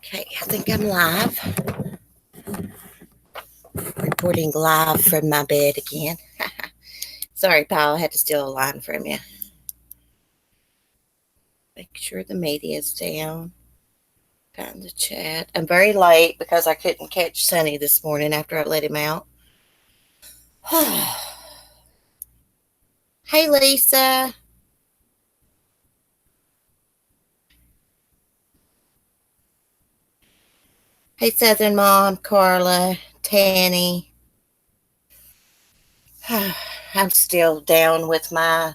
Okay, I think I'm live. Reporting live from my bed again. Sorry, Paul, I had to steal a line from you. Make sure the media's down. Got in the chat. I'm very late because I couldn't catch Sonny this morning after I let him out. Hey, Lisa. Hey, Southern Mom, Carla, Tanny. I'm still down with my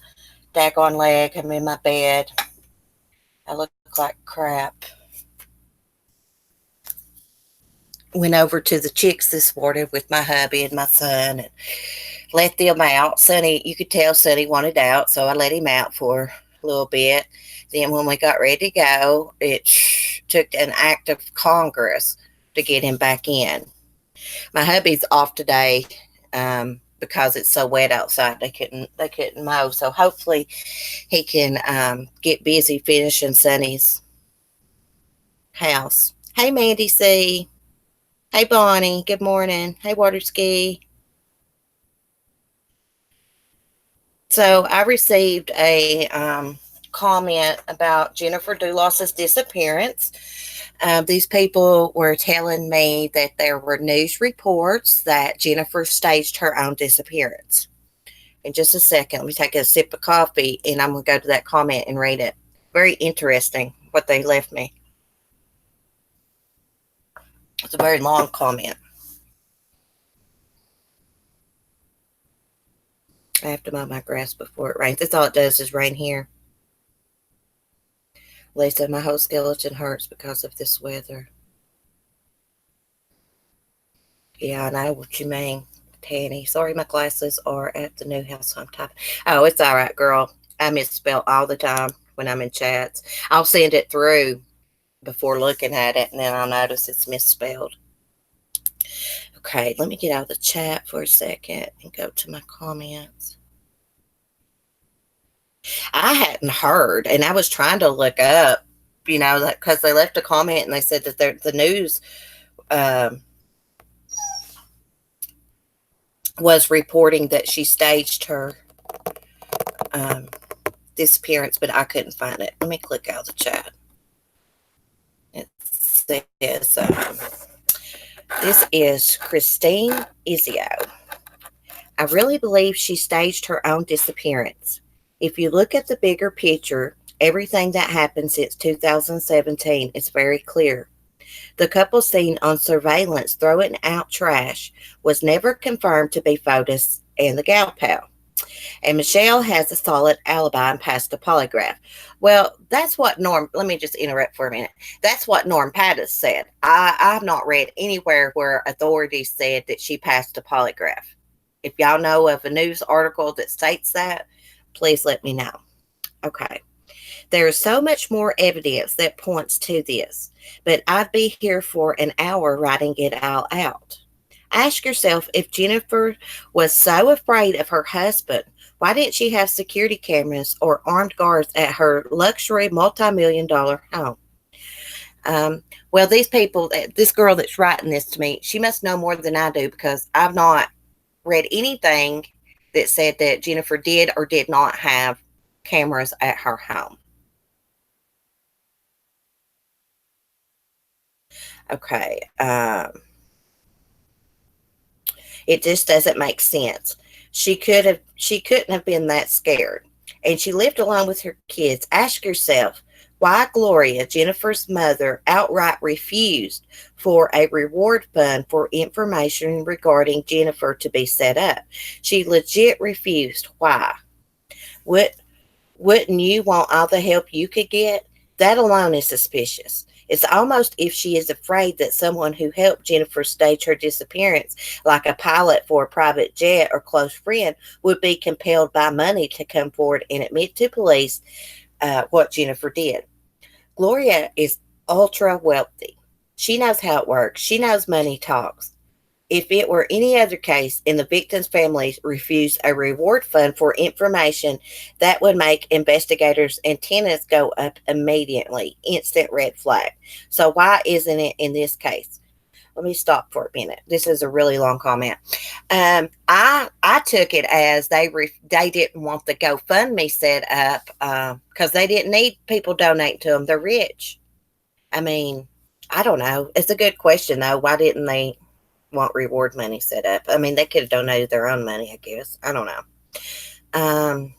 daggone leg. I'm in my bed. I look like crap. Went over to the chicks this morning with my hubby and my son and let them out. Sonny, you could tell Sonny wanted out, so I let him out for a little bit. Then when we got ready to go, it took an act of Congress to get him back in. My hubby's off today because it's so wet outside. They couldn't mow, so hopefully he can get busy finishing Sonny's house. Hey, Mandy C. Hey, Bonnie. Good morning. Hey, Water Ski. So I received a comment about Jennifer Dulos's disappearance. These people were telling me that there were news reports that Jennifer staged her own disappearance. In just a second, let me take a sip of coffee and I'm going to go to that comment and read it. Very interesting what they left me. It's a very long comment. I have to mow my grass before it rains. That's all it does is rain here. Lisa, my whole skeleton hurts because of this weather. Yeah, I know what you mean, Tanny. Sorry, my glasses are at the new house I'm typing. Oh, it's all right, girl. I misspell all the time when I'm in chats. I'll send it through before looking at it, and then I'll notice it's misspelled. Okay, let me get out of the chat for a second and go to my comments. I hadn't heard, and I was trying to look up, because they left a comment and they said that the news was reporting that she staged her disappearance, but I couldn't find it. Let me click out of the chat. It says, this is Christine Izio. I really believe she staged her own disappearance. If you look at the bigger picture, everything that happened since 2017 is very clear. The couple seen on surveillance throwing out trash was never confirmed to be Fotis and the gal pal. And Michelle has a solid alibi and passed a polygraph. Well, that's what let me just interrupt for a minute. That's what Norm Pattis said. I've not read anywhere where authorities said that she passed a polygraph. If y'all know of a news article that states that, please let me know. Okay. There is so much more evidence that points to this, but I'd be here for an hour writing it all out. Ask yourself, if Jennifer was so afraid of her husband, why didn't she have security cameras or armed guards at her luxury multi-million-dollar home? Well, these people, this girl that's writing this to me, she must know more than I do, because I've not read anything that said that Jennifer did or did not have cameras at her home. Okay. It just doesn't make sense. She couldn't have been that scared. And she lived alone with her kids. Ask yourself, why Gloria, Jennifer's mother, outright refused for a reward fund for information regarding Jennifer to be set up. She legit refused. Why? Wouldn't you want all the help you could get? That alone is suspicious. It's almost if she is afraid that someone who helped Jennifer stage her disappearance, like a pilot for a private jet or close friend, would be compelled by money to come forward and admit to police what Jennifer did. Gloria is ultra wealthy. She knows how it works. She knows money talks. If it were any other case and the victim's family refused a reward fund for information, that would make investigators' antennas go up immediately. Instant red flag. So, why isn't it in this case? Let me stop for a minute. This is a really long comment. I took it as they didn't want the GoFundMe set up because they didn't need people donating to them. They're rich. I mean, I don't know. It's a good question though. Why didn't they want reward money set up? I mean, they could have donated their own money. I guess. I don't know. Um,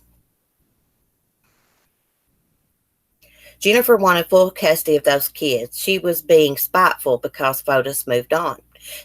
Jennifer wanted full custody of those kids. She was being spiteful because Fotis moved on.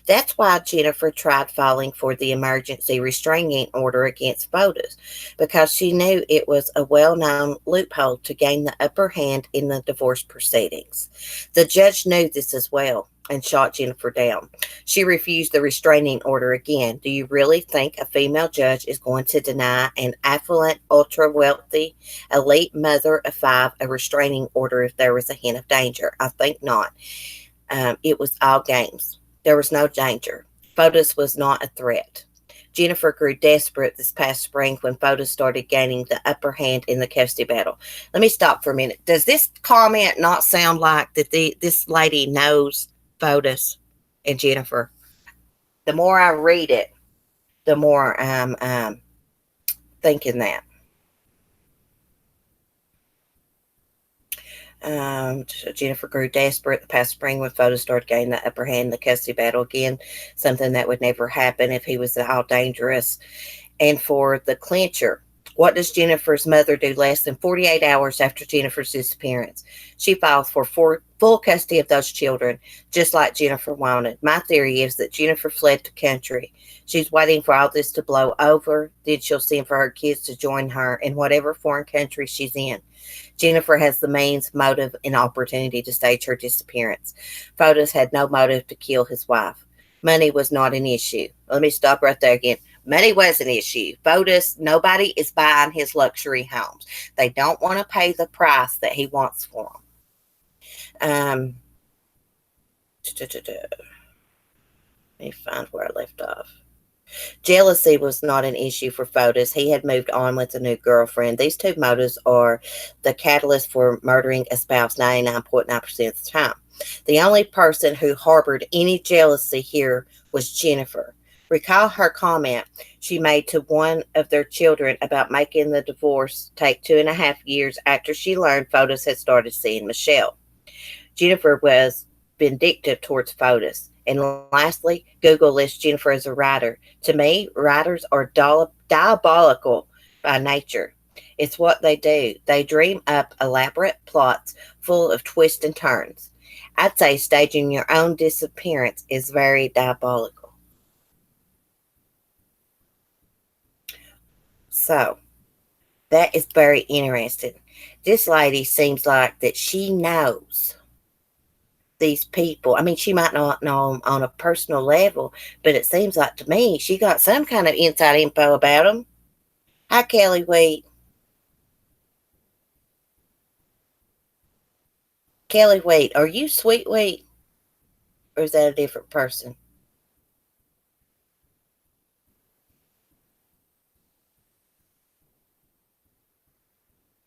That's why Jennifer tried filing for the emergency restraining order against Fotis, because she knew it was a well known loophole to gain the upper hand in the divorce proceedings. The judge knew this as well and shot Jennifer down. She refused the restraining order again. Do you really think a female judge is going to deny an affluent, ultra wealthy, elite mother of five a restraining order if there was a hint of danger? I think not. It was all games. There was no danger. Fotis was not a threat. Jennifer grew desperate this past spring when Fotis started gaining the upper hand in the custody battle. Let me stop for a minute. Does this comment not sound like that this lady knows Fotis and Jennifer? The more I read it, the more I'm thinking that. Jennifer grew desperate the past spring when Fotis started gaining the upper hand in the custody battle again, something that would never happen if he was at all dangerous. And for the clincher, what does Jennifer's mother do less than 48 hours after Jennifer's disappearance? She files for full custody of those children, just like Jennifer wanted. My theory is that Jennifer fled the country. She's waiting for all this to blow over. Then she'll send for her kids to join her in whatever foreign country she's in. Jennifer has the means, motive, and opportunity to stage her disappearance. Fotis had no motive to kill his wife. Money was not an issue. Let me stop right there again. Money was an issue. Fotis, nobody is buying his luxury homes. They don't want to pay the price that he wants for them. Let me find where I left off. Jealousy was not an issue for Fotis. He had moved on with a new girlfriend. These two motives are the catalyst for murdering a spouse 99.9% of the time. The only person who harbored any jealousy here was Jennifer. Recall her comment she made to one of their children about making the divorce take 2.5 years after she learned Fotis had started seeing Michelle. Jennifer was vindictive towards Fotis. And lastly, Google lists Jennifer as a writer. To me, writers are diabolical by nature. It's what they do. They dream up elaborate plots full of twists and turns. I'd say staging your own disappearance is very diabolical. So, that is very interesting. This lady seems like that she knows these people. I mean, she might not know them on a personal level, but it seems like to me she got some kind of inside info about them. Hi, Kelly Wheat. Kelly Wheat, are you Sweet Wheat, or is that a different person?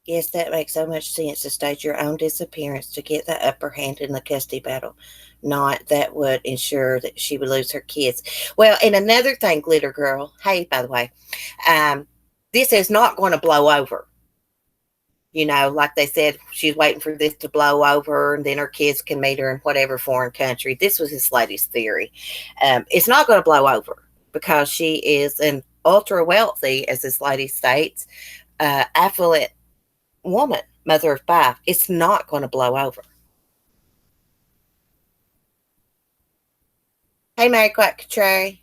Yes, that makes so much sense to stage your own disappearance to get the upper hand in the custody battle. Not that would ensure that she would lose her kids. Well, and another thing, Glitter Girl, hey, by the way, um, this is not going to blow over. You know, like they said, she's waiting for this to blow over and then her kids can meet her in whatever foreign country. This was this lady's theory. It's not going to blow over because she is an ultra wealthy, as this lady states, affluent woman, mother of five. It's not going to blow over. Hey, Mary Quack Trey.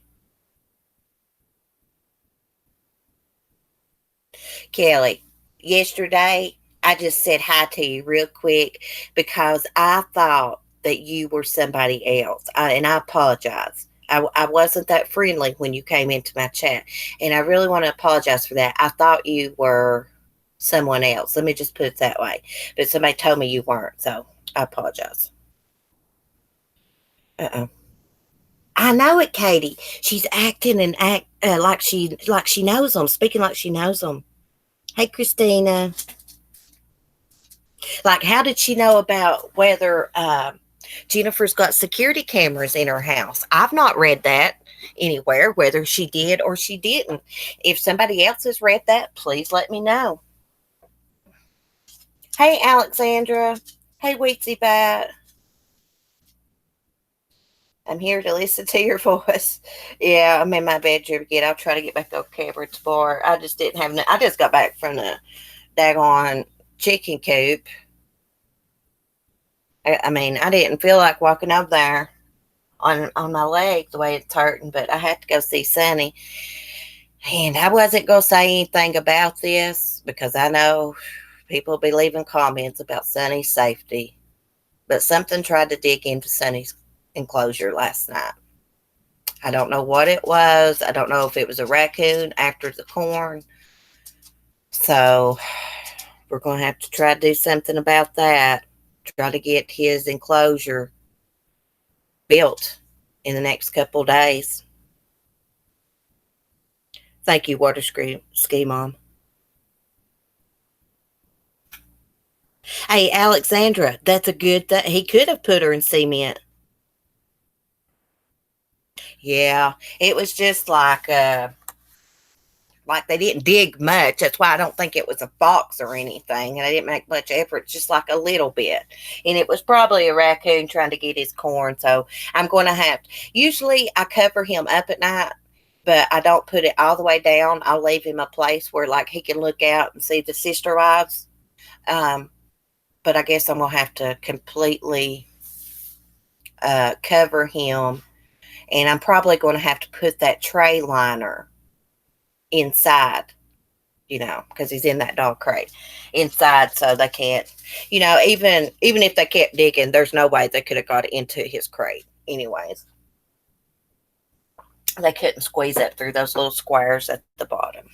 Kelly, yesterday I just said hi to you real quick because I thought that you were somebody else. And I apologize. I wasn't that friendly when you came into my chat. And I really want to apologize for that. I thought you were someone else. Let me just put it that way. But somebody told me you weren't. So I apologize. Uh oh. I know it, Katie. She's acting and act like she knows them, speaking like she knows them. Hey, Christina. Like, how did she know about whether Jennifer's got security cameras in her house? I've not read that anywhere, whether she did or she didn't. If somebody else has read that, please let me know. Hey, Alexandra. Hey, Weetsy Bat. I'm here to listen to your voice. Yeah, I'm in my bedroom again. I'll try to get back on camera tomorrow. I just didn't have. I just got back from the daggone chicken coop. I mean, I didn't feel like walking up there on my leg the way it's hurting, but I had to go see Sonny. And I wasn't going to say anything about this because I know people will be leaving comments about Sonny's safety. But something tried to dig into Sonny's enclosure last night. I don't know what it was. I don't know if it was a raccoon after the corn. So we're going to have to try to do something about that. Try to get his enclosure built in the next couple of days. Thank you, Water Ski Mom. Hey, Alexandra, that's a good thing. He could have put her in cement. Yeah, it was just like they didn't dig much. That's why I don't think it was a fox or anything. And I didn't make much effort, just like a little bit. And it was probably a raccoon trying to get his corn. So I'm going to have to. Usually I cover him up at night, but I don't put it all the way down. I'll leave him a place where like he can look out and see the sister wives. But I guess I'm going to have to completely cover him. And I'm probably going to have to put that tray liner inside, because he's in that dog crate inside, so they can't, even if they kept digging, there's no way they could have got into his crate anyways. They couldn't squeeze up through those little squares at the bottom.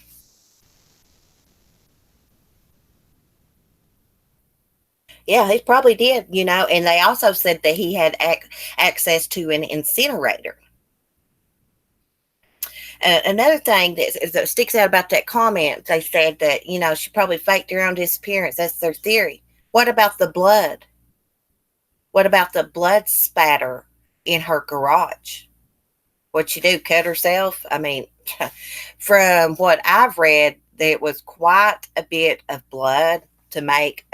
Yeah, he probably did, and they also said that he had access to an incinerator. Another thing that sticks out about that comment, they said that, she probably faked her own disappearance. That's their theory. What about the blood? What about the blood spatter in her garage? What'd she do? Cut herself? I mean, from what I've read, there was quite a bit of blood to make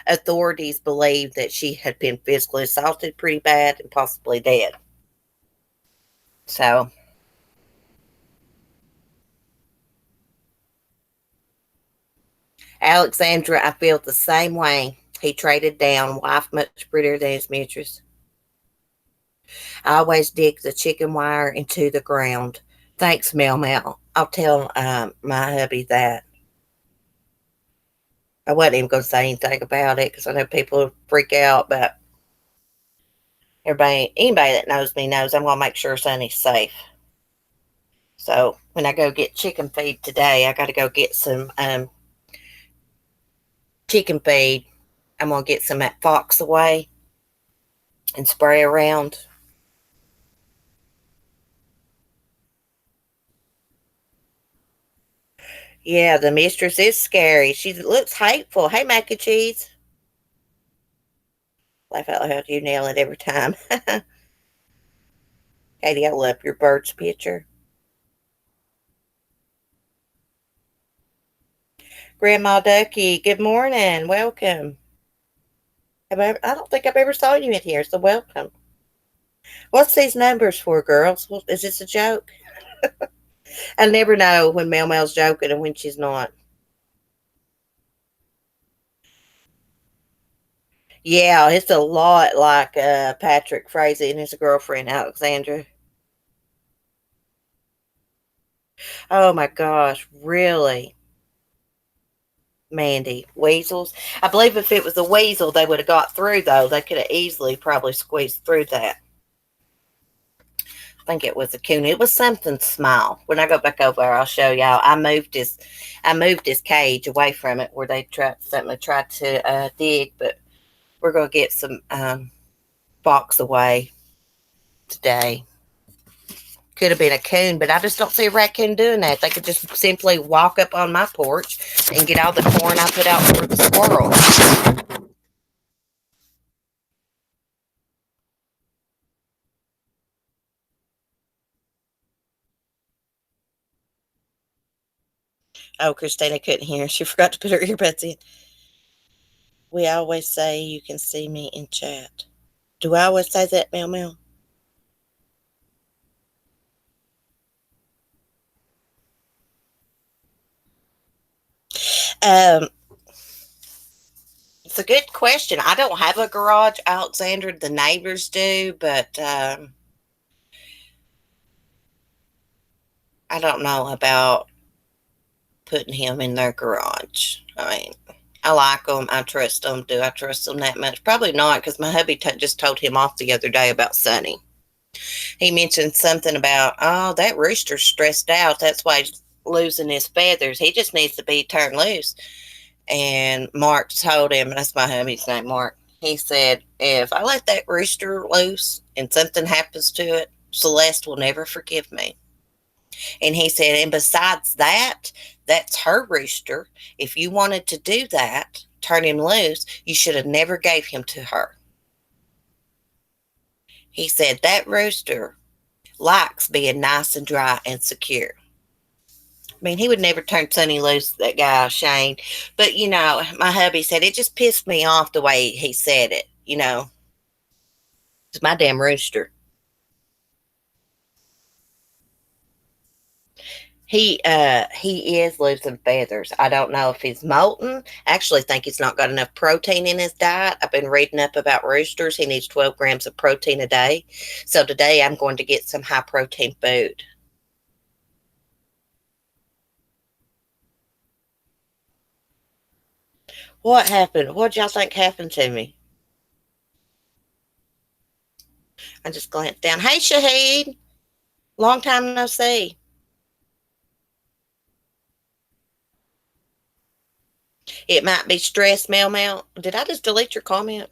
authorities believe that she had been physically assaulted pretty bad and possibly dead. So, Alexandra, I feel the same way. He traded down, wife much prettier than his mistress. I always dig the chicken wire into the ground. Thanks, Mel Mel. I'll tell my hubby that. I wasn't even going to say anything about it because I know people freak out, but anybody that knows me knows I'm going to make sure Sonny's safe. So when I go get chicken feed today, I got to go get some chicken feed. I'm going to get some at Fox Away and spray around. Yeah, the mistress is scary. She looks hateful. Hey, mac and cheese. Laugh out loud, you nail it every time. Katie, I love your bird's picture. Grandma Ducky, good morning. Welcome. I don't think I've ever saw you in here, so welcome. What's these numbers for, girls? Is this a joke? I never know when Mel Mel's joking and when she's not. Yeah, it's a lot like Patrick Frazee and his girlfriend, Alexandra. Oh my gosh, really? Mandy, weasels. I believe if it was a weasel, they would have got through, though. They could have easily probably squeezed through that. I think it was a coon. It was something small. When I go back over there, I'll show y'all. I moved his cage away from it where they tried to dig, but we're gonna get some box away today. Could have been a coon, but I just don't see a raccoon doing that. They could just simply walk up on my porch and get all the corn I put out for the squirrels. Oh, Christina couldn't hear. She forgot to put her earbuds in. We always say you can see me in chat. Do I always say that, Meow Meow? Um, it's a good question. I don't have a garage, Alexandra. The neighbors do, but I don't know about putting him in their garage. I mean, I like them. I trust them. Do I trust them that much? Probably not, because my hubby just told him off the other day about Sonny. He mentioned something about, oh, that rooster's stressed out. That's why he's losing his feathers. He just needs to be turned loose. And Mark told him, that's my hubby's name, Mark. He said, if I let that rooster loose and something happens to it, Celeste will never forgive me. And he said, and besides that, that's her rooster. If you wanted to do that, turn him loose, you should have never gave him to her. He said, that rooster likes being nice and dry and secure. I mean, he would never turn Sonny loose, that guy, Shane. But, my hubby said it just pissed me off the way he said it. It's my damn rooster. He is losing feathers. I don't know if he's molting. I actually think he's not got enough protein in his diet. I've been reading up about roosters. He needs 12 grams of protein a day. So today I'm going to get some high protein food. What happened? What y'all think happened to me? I just glanced down. Hey, Shahid. Long time no see. It might be stress, Mel Mel. Did I just delete your comment?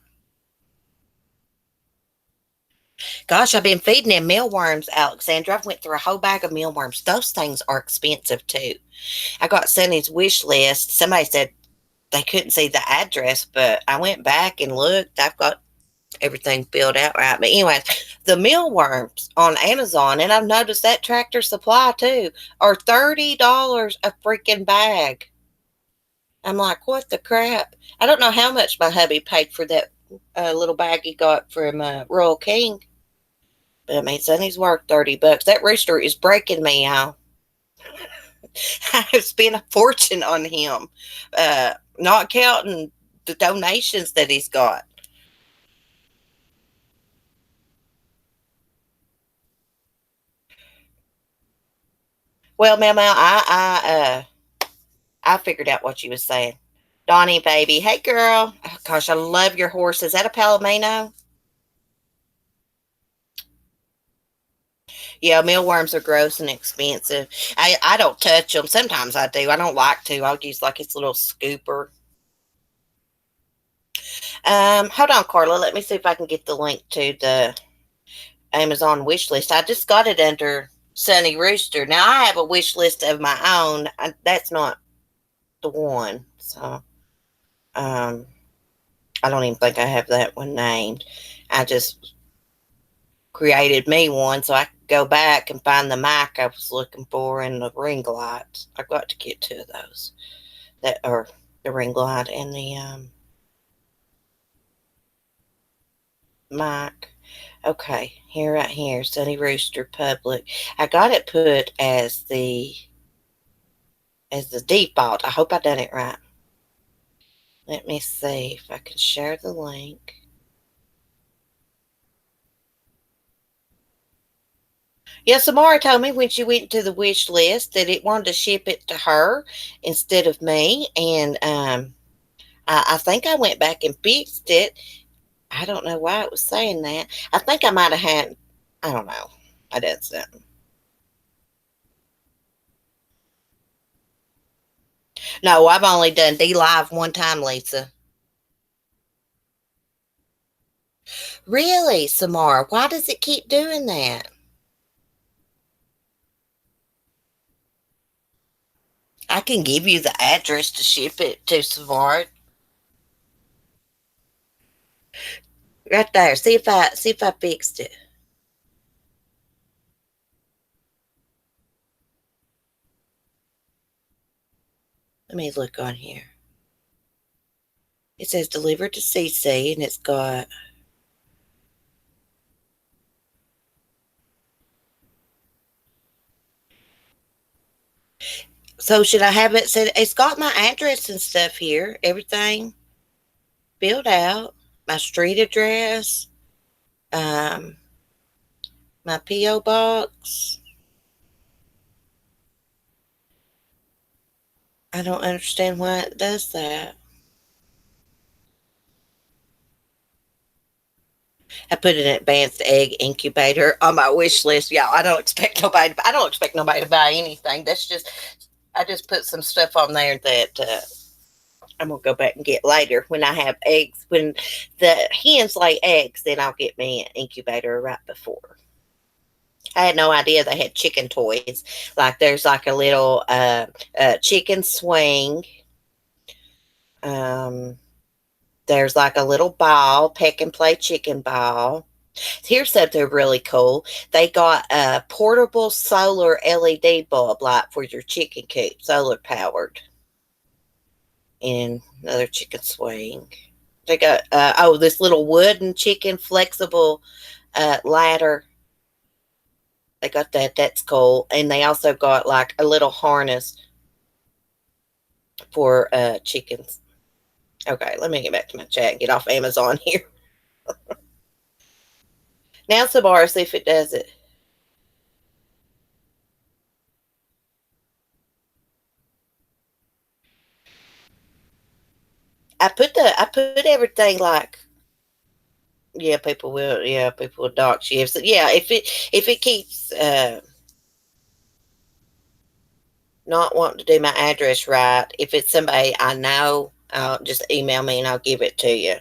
Gosh, I've been feeding them mealworms, Alexandra. I've went through a whole bag of mealworms. Those things are expensive too. I got Sonny's wish list. Somebody said they couldn't see the address, but I went back and looked. I've got everything filled out right. But anyway, the mealworms on Amazon, and I've noticed that Tractor Supply too, are $30 a freaking bag. I'm like, what the crap? I don't know how much my hubby paid for that little bag he got from Royal King. But I mean, Sonny's worth $30. That rooster is breaking me, y'all. I've spent a fortune on him, not counting the donations that he's got. Well, Mama, I figured out what you was saying. Donnie, baby, hey girl. Oh, gosh, I love your horse. Is that a Palomino? Yeah, mealworms are gross and expensive. I don't touch them. Sometimes I do. I don't like to. I'll use like this little scooper. Hold on, Carla. Let me see if I can get the link to the Amazon wish list. I just got it under Sunny Rooster. Now I have a wish list of my own. That's not the one. So um, I don't even think I have that one named. I just created me one so I could go back and find the mic I was looking for and the ring lights. I got to get two of those. That are the ring light and the mic. Okay, here right here, Sunny Rooster Public. I got it put as the default. I hope I done it right. Let me see if I can share the link. Yeah, Samara told me when she went to the wish list that it wanted to ship it to her instead of me, and I think I went back and fixed it. I don't know why it was saying that. I think I might have had. I don't know. I did something. No, I've only done D Live one time, Lisa. Really, Samara? Why does it keep doing that? I can give you the address to ship it to Smart. Right there. See if I fixed it. Let me look on here. It says delivered to CC, and it's got. So should I have it said? It's got my address and stuff here. Everything filled out. My street address. Um, my PO box. I don't understand why it does that. I put an advanced egg incubator on my wish list. Yeah, I don't expect nobody. I don't expect nobody to buy anything. That's just. I just put some stuff on there that I'm gonna go back and get later when I have eggs. When the hens lay eggs, then I'll get me an incubator right before. I had no idea they had chicken toys. Like there's like a little chicken swing. Um, there's like a little ball, peck and play chicken ball. Here's something really cool. They got a portable solar LED bulb light for your chicken coop, solar powered. And another chicken swing. They got this little wooden chicken flexible ladder. They got that. That's cool. And they also got like a little harness for chickens. Okay, let me get back to my chat and get off Amazon here. Now, Sabara, see if it does it. I put everything like, people will dox you. So, yeah, if it keeps not wanting to do my address right, if it's somebody I know, I'll just email me and I'll give it to you.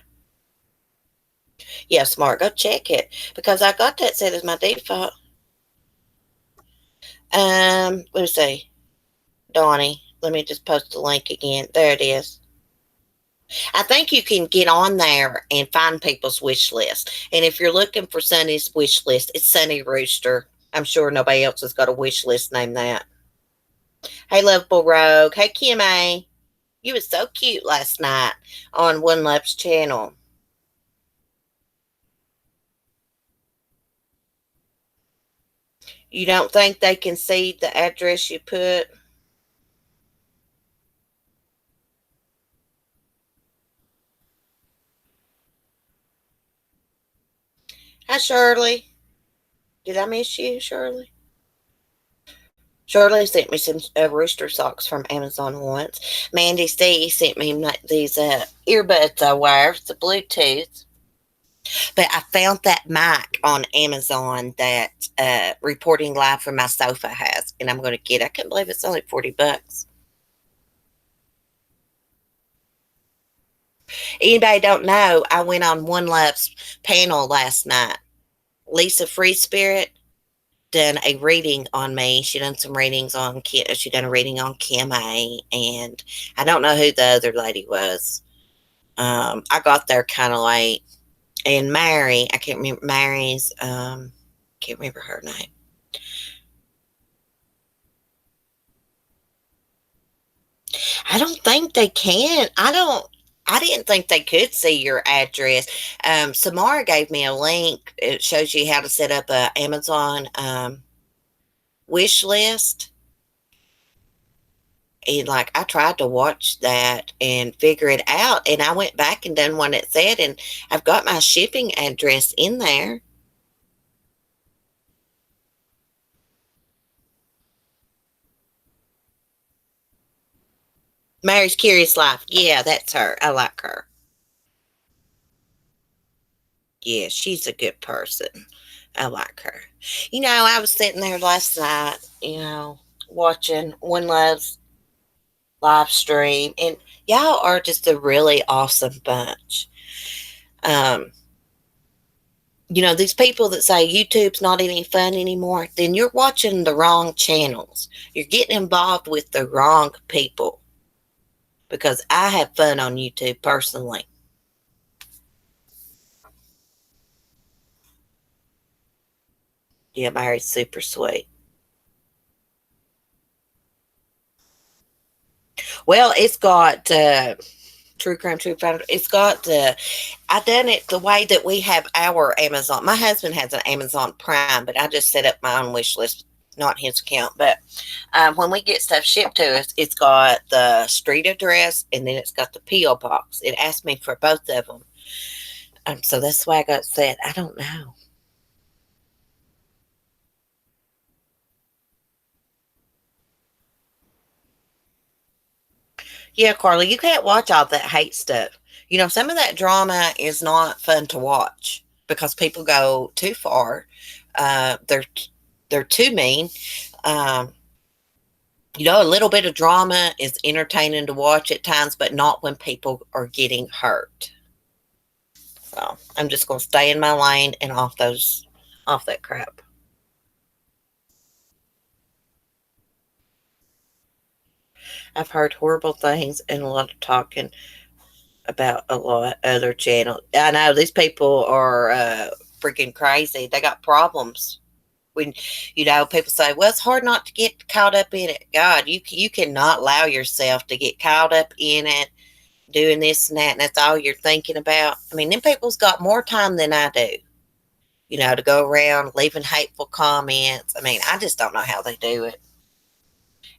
Yeah, Smart, go check it because I got that set as my default. Let me see, Donnie. Let me just post the link again. There it is. I think you can get on there and find people's wish list. And if you're looking for Sunny's wish list, it's Sunny Rooster. I'm sure nobody else has got a wish list named that. Hey, Lovable Rogue. Hey, Kim A. You was so cute last night on One Love's channel. You don't think they can see the address you put? Hi, Shirley. Did I miss you, Shirley? Shirley sent me some rooster socks from Amazon once. Mandy C sent me these earbuds I wear, the Bluetooth. But I found that mic on Amazon that Reporting Live from My Sofa has, and I'm going to get it. I can't believe it's only $40. Anybody don't know, I went on One Love's panel last night. Lisa Free Spirit done a reading on me. She done some readings on Kim. She done a reading on Kim A. And I don't know who the other lady was. I got there kind of late. And Mary, I can't remember Mary's. Can't remember her name. I don't think they can. I didn't think they could see your address. Samara gave me a link. It shows you how to set up a Amazon wish list. And like I tried to watch that and figure it out, and I went back and done what it said, and I've got my shipping address in there. Mary's Curious Life. Yeah, that's her. I like her. Yeah, she's a good person. I like her. I was sitting there last night, watching One Love's live stream, and y'all are just a really awesome bunch. Um, These people that say YouTube's not any fun anymore, then you're watching the wrong channels. You're getting involved with the wrong people, because I have fun on YouTube personally. Yeah, Mary's super sweet. Well, it's got True Crime, True Finder. It's got I done it the way that we have our Amazon. My husband has an Amazon Prime, but I just set up my own wish list, not his account. But when we get stuff shipped to us, it's got the street address and then it's got the P.O. box. It asked me for both of them. So that's why I got set. I don't know. Yeah, Carly, you can't watch all that hate stuff. Some of that drama is not fun to watch because people go too far. They're too mean. Um, a little bit of drama is entertaining to watch at times, but not when people are getting hurt. So I'm just gonna stay in my lane and off that crap. I've heard horrible things and a lot of talking about a lot of other channels. I know these people are freaking crazy. They got problems. When people say, "Well, it's hard not to get caught up in it." God, you cannot allow yourself to get caught up in it, doing this and that, and that's all you're thinking about. I mean, them people's got more time than I do. To go around leaving hateful comments. I mean, I just don't know how they do it.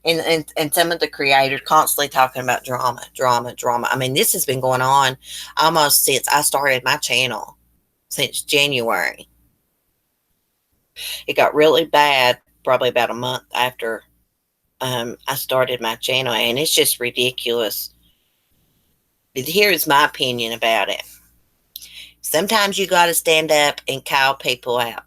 And some of the creators constantly talking about drama, drama, drama. I mean, this has been going on almost since I started my channel, since January. It got really bad probably about a month after I started my channel, and it's just ridiculous. But here's my opinion about it. Sometimes you got to stand up and call people out.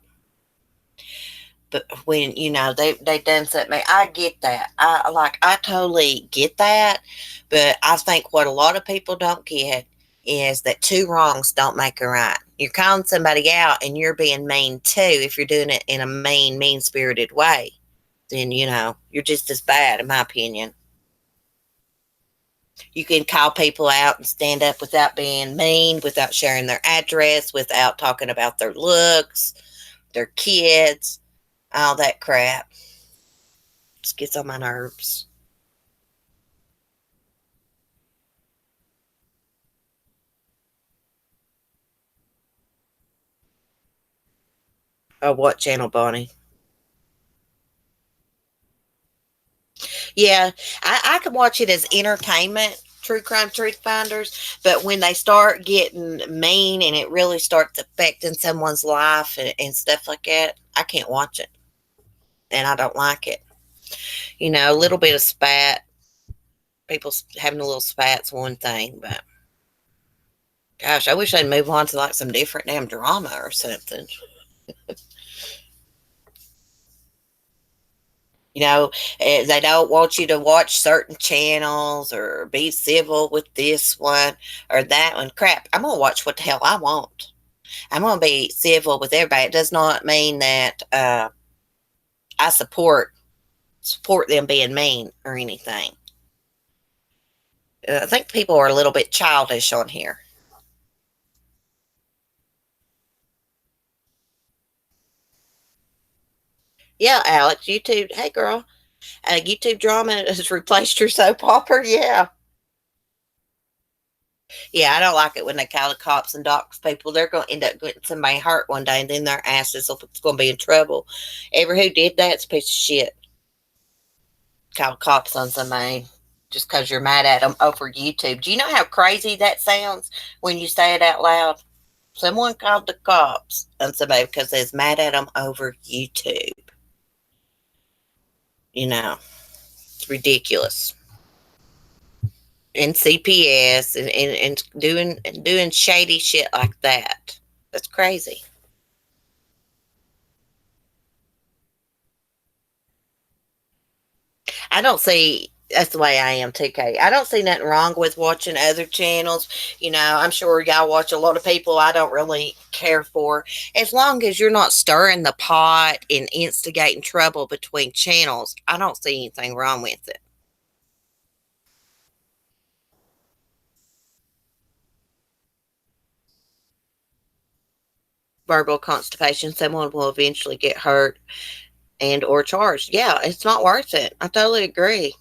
But when they done something, I get that. I totally get that. But I think what a lot of people don't get is that two wrongs don't make a right. You're calling somebody out and you're being mean too. If you're doing it in a mean spirited way, then you're just as bad, in my opinion. You can call people out and stand up without being mean, without sharing their address, without talking about their looks, their kids, all that crap. Just gets on my nerves. Oh, what channel, Bonnie? Yeah, I can watch it as entertainment, true crime, truth finders. But when they start getting mean and it really starts affecting someone's life and stuff like that, I can't watch it. And I don't like it. A little bit of spat, people having a little spat's one thing, but gosh, I wish they'd move on to like some different damn drama or something. They don't want you to watch certain channels or be civil with this one or that one. Crap, I'm going to watch what the hell I want. I'm going to be civil with everybody. It does not mean that I support them being mean or anything. I think people are a little bit childish on here. Yeah, Alex, YouTube. Hey, girl. YouTube drama has replaced your soap opera. Yeah. Yeah, I don't like it when they call the cops and dox people. They're going to end up getting somebody hurt one day, and then their asses are going to be in trouble. Ever who did that's a piece of shit. Call the cops on somebody just because you're mad at them over YouTube. Do you know how crazy that sounds when you say it out loud? Someone called the cops on somebody because they're mad at them over YouTube. It's ridiculous. And CPS and doing shady shit like that. That's crazy. I don't see. That's the way I am too, Kate. I don't see nothing wrong with watching other channels. I'm sure y'all watch a lot of people I don't really care for. As long as you're not stirring the pot and instigating trouble between channels, I don't see anything wrong with it. Verbal constipation, someone will eventually get hurt and or charged. Yeah, it's not worth it. I totally agree.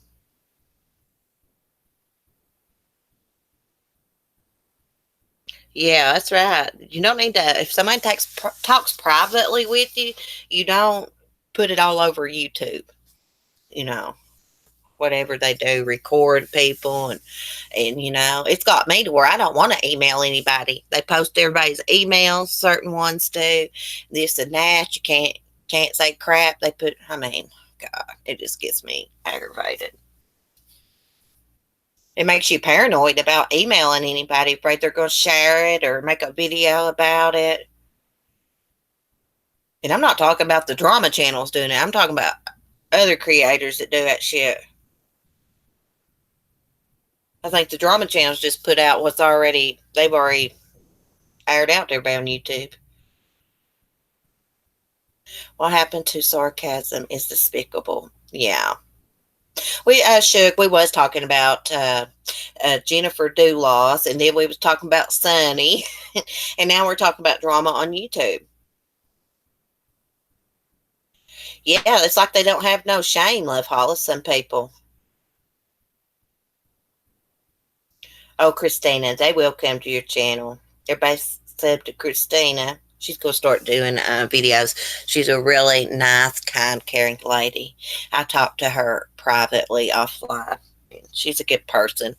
Yeah, that's right. You don't need to. If somebody talks privately with you, you don't put it all over YouTube. You know, whatever they do, record people, and it's got me to where I don't want to email anybody. They post everybody's emails. Certain ones do this and that. You can't say crap. They put. I mean, God, it just gets me aggravated. It makes you paranoid about emailing anybody, afraid they're going to share it or make a video about it. And I'm not talking about the drama channels doing it. I'm talking about other creators that do that shit. I think the drama channels just put out they've already aired out there on YouTube. What happened to sarcasm is despicable. Yeah. We was talking about Jennifer Dulos, and then we was talking about Sunny, and now we're talking about drama on YouTube. Yeah, it's like they don't have no shame, Love Hollis, some people. Oh, Christina, they will come to your channel. Everybody sub to Christina. She's going to start doing videos. She's a really nice, kind, caring lady. I talked to her privately offline. She's a good person.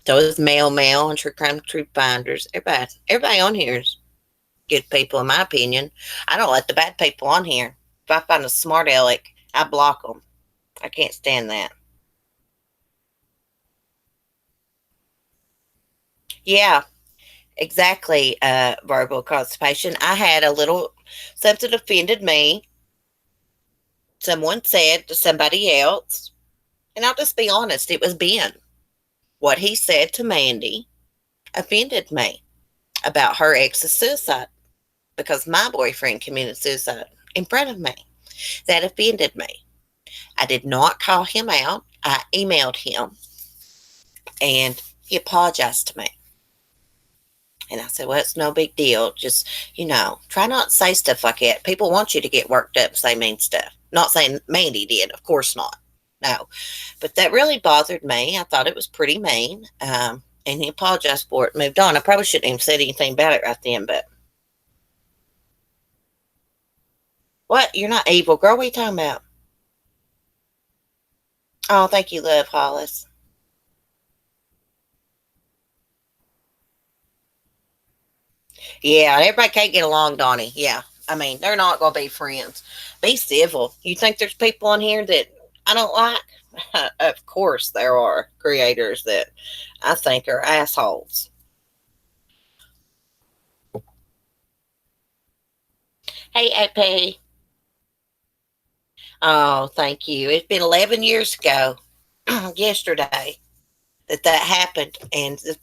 So is Mail and True Crime Truth Finders. Everybody on here is good people, in my opinion. I don't let the bad people on here. If I find a smart aleck, I block them. I can't stand that. Yeah, exactly. Verbal constipation. I had a little something offended me. Someone said to somebody else, and I'll just be honest, it was Ben. What he said to Mandy offended me about her ex's suicide because my boyfriend committed suicide in front of me. That offended me. I did not call him out. I emailed him and he apologized to me. And I said, well, it's no big deal. Just, try not to say stuff like that. People want you to get worked up and say mean stuff. Not saying Mandy did, of course not. No. But that really bothered me. I thought it was pretty mean. And he apologized for it, moved on. I probably shouldn't have said anything about it right then, but what? You're not evil, girl. What are you talking about? Oh, thank you, Love Hollis. Yeah, everybody can't get along, Donnie. Yeah. I mean, they're not going to be friends. Be civil. You think there's people on here that I don't like? Of course, there are creators that I think are assholes. Hey, AP. Oh, thank you. It's been 11 years ago, yesterday, that happened. And the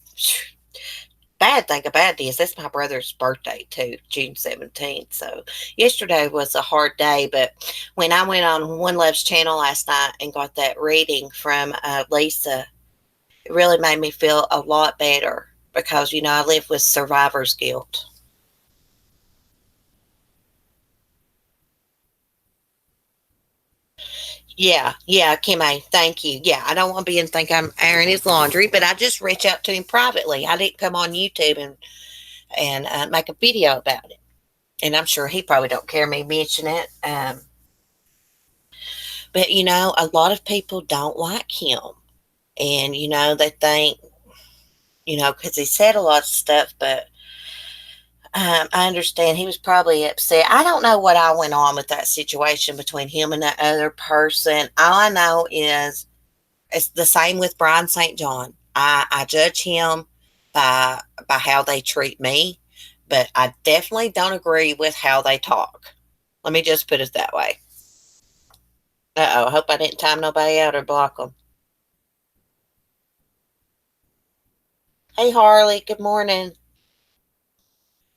bad thing about this, that's my brother's birthday too, June 17th. So yesterday was a hard day. But when I went on One Love's channel last night and got that reading from Lisa, it really made me feel a lot better because, I live with survivor's guilt. Yeah, Kimmy, thank you. Yeah, I don't want to be and think I'm airing his laundry, but I just reach out to him privately. I didn't come on YouTube and make a video about it. And I'm sure he probably don't care me mention it. But a lot of people don't like him, and they think because he said a lot of stuff, but I understand he was probably upset. I don't know what I went on with that situation between him and that other person. All I know is it's the same with Brian St. John. I judge him by how they treat me, but I definitely don't agree with how they talk. Let me just put it that way. Uh oh, I hope I didn't time nobody out or block them. Hey, Harley. Good morning.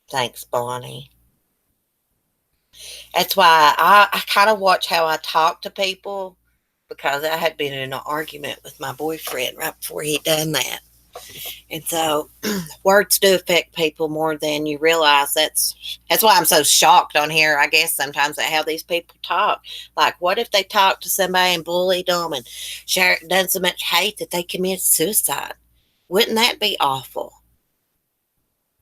Thanks, Bonnie. That's why I kind of watch how I talk to people because I had been in an argument with my boyfriend right before he done that. And so words do affect people more than you realize. That's why I'm so shocked on here, I guess, sometimes at how these people talk. Like, what if they talked to somebody and bullied them and done so much hate that they commit suicide? Wouldn't that be awful?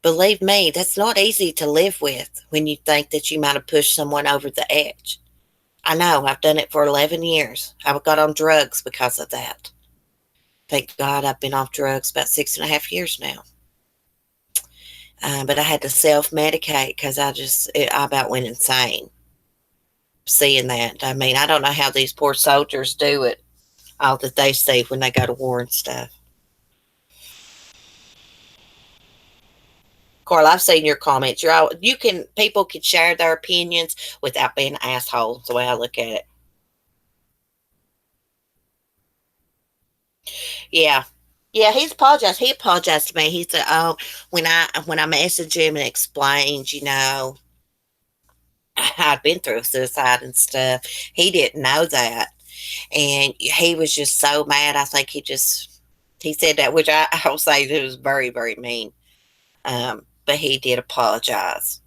Believe me, that's not easy to live with when you think that you might have pushed someone over the edge. I know, I've done it for 11 years. I got on drugs because of that. Thank God I've been off drugs about 6.5 years now. But I had to self medicate because I about went insane seeing that. I mean, I don't know how these poor soldiers do it, all that they see when they go to war and stuff. Carl, I've seen your comments. People can share their opinions without being assholes. The way I look at it. Yeah. Yeah, he's apologized. He apologized to me. He said, "Oh, when I messaged him and explained, I'd been through suicide and stuff. He didn't know that, and he was just so mad. I think he said that, which I'll say it was very very mean. But he did apologize,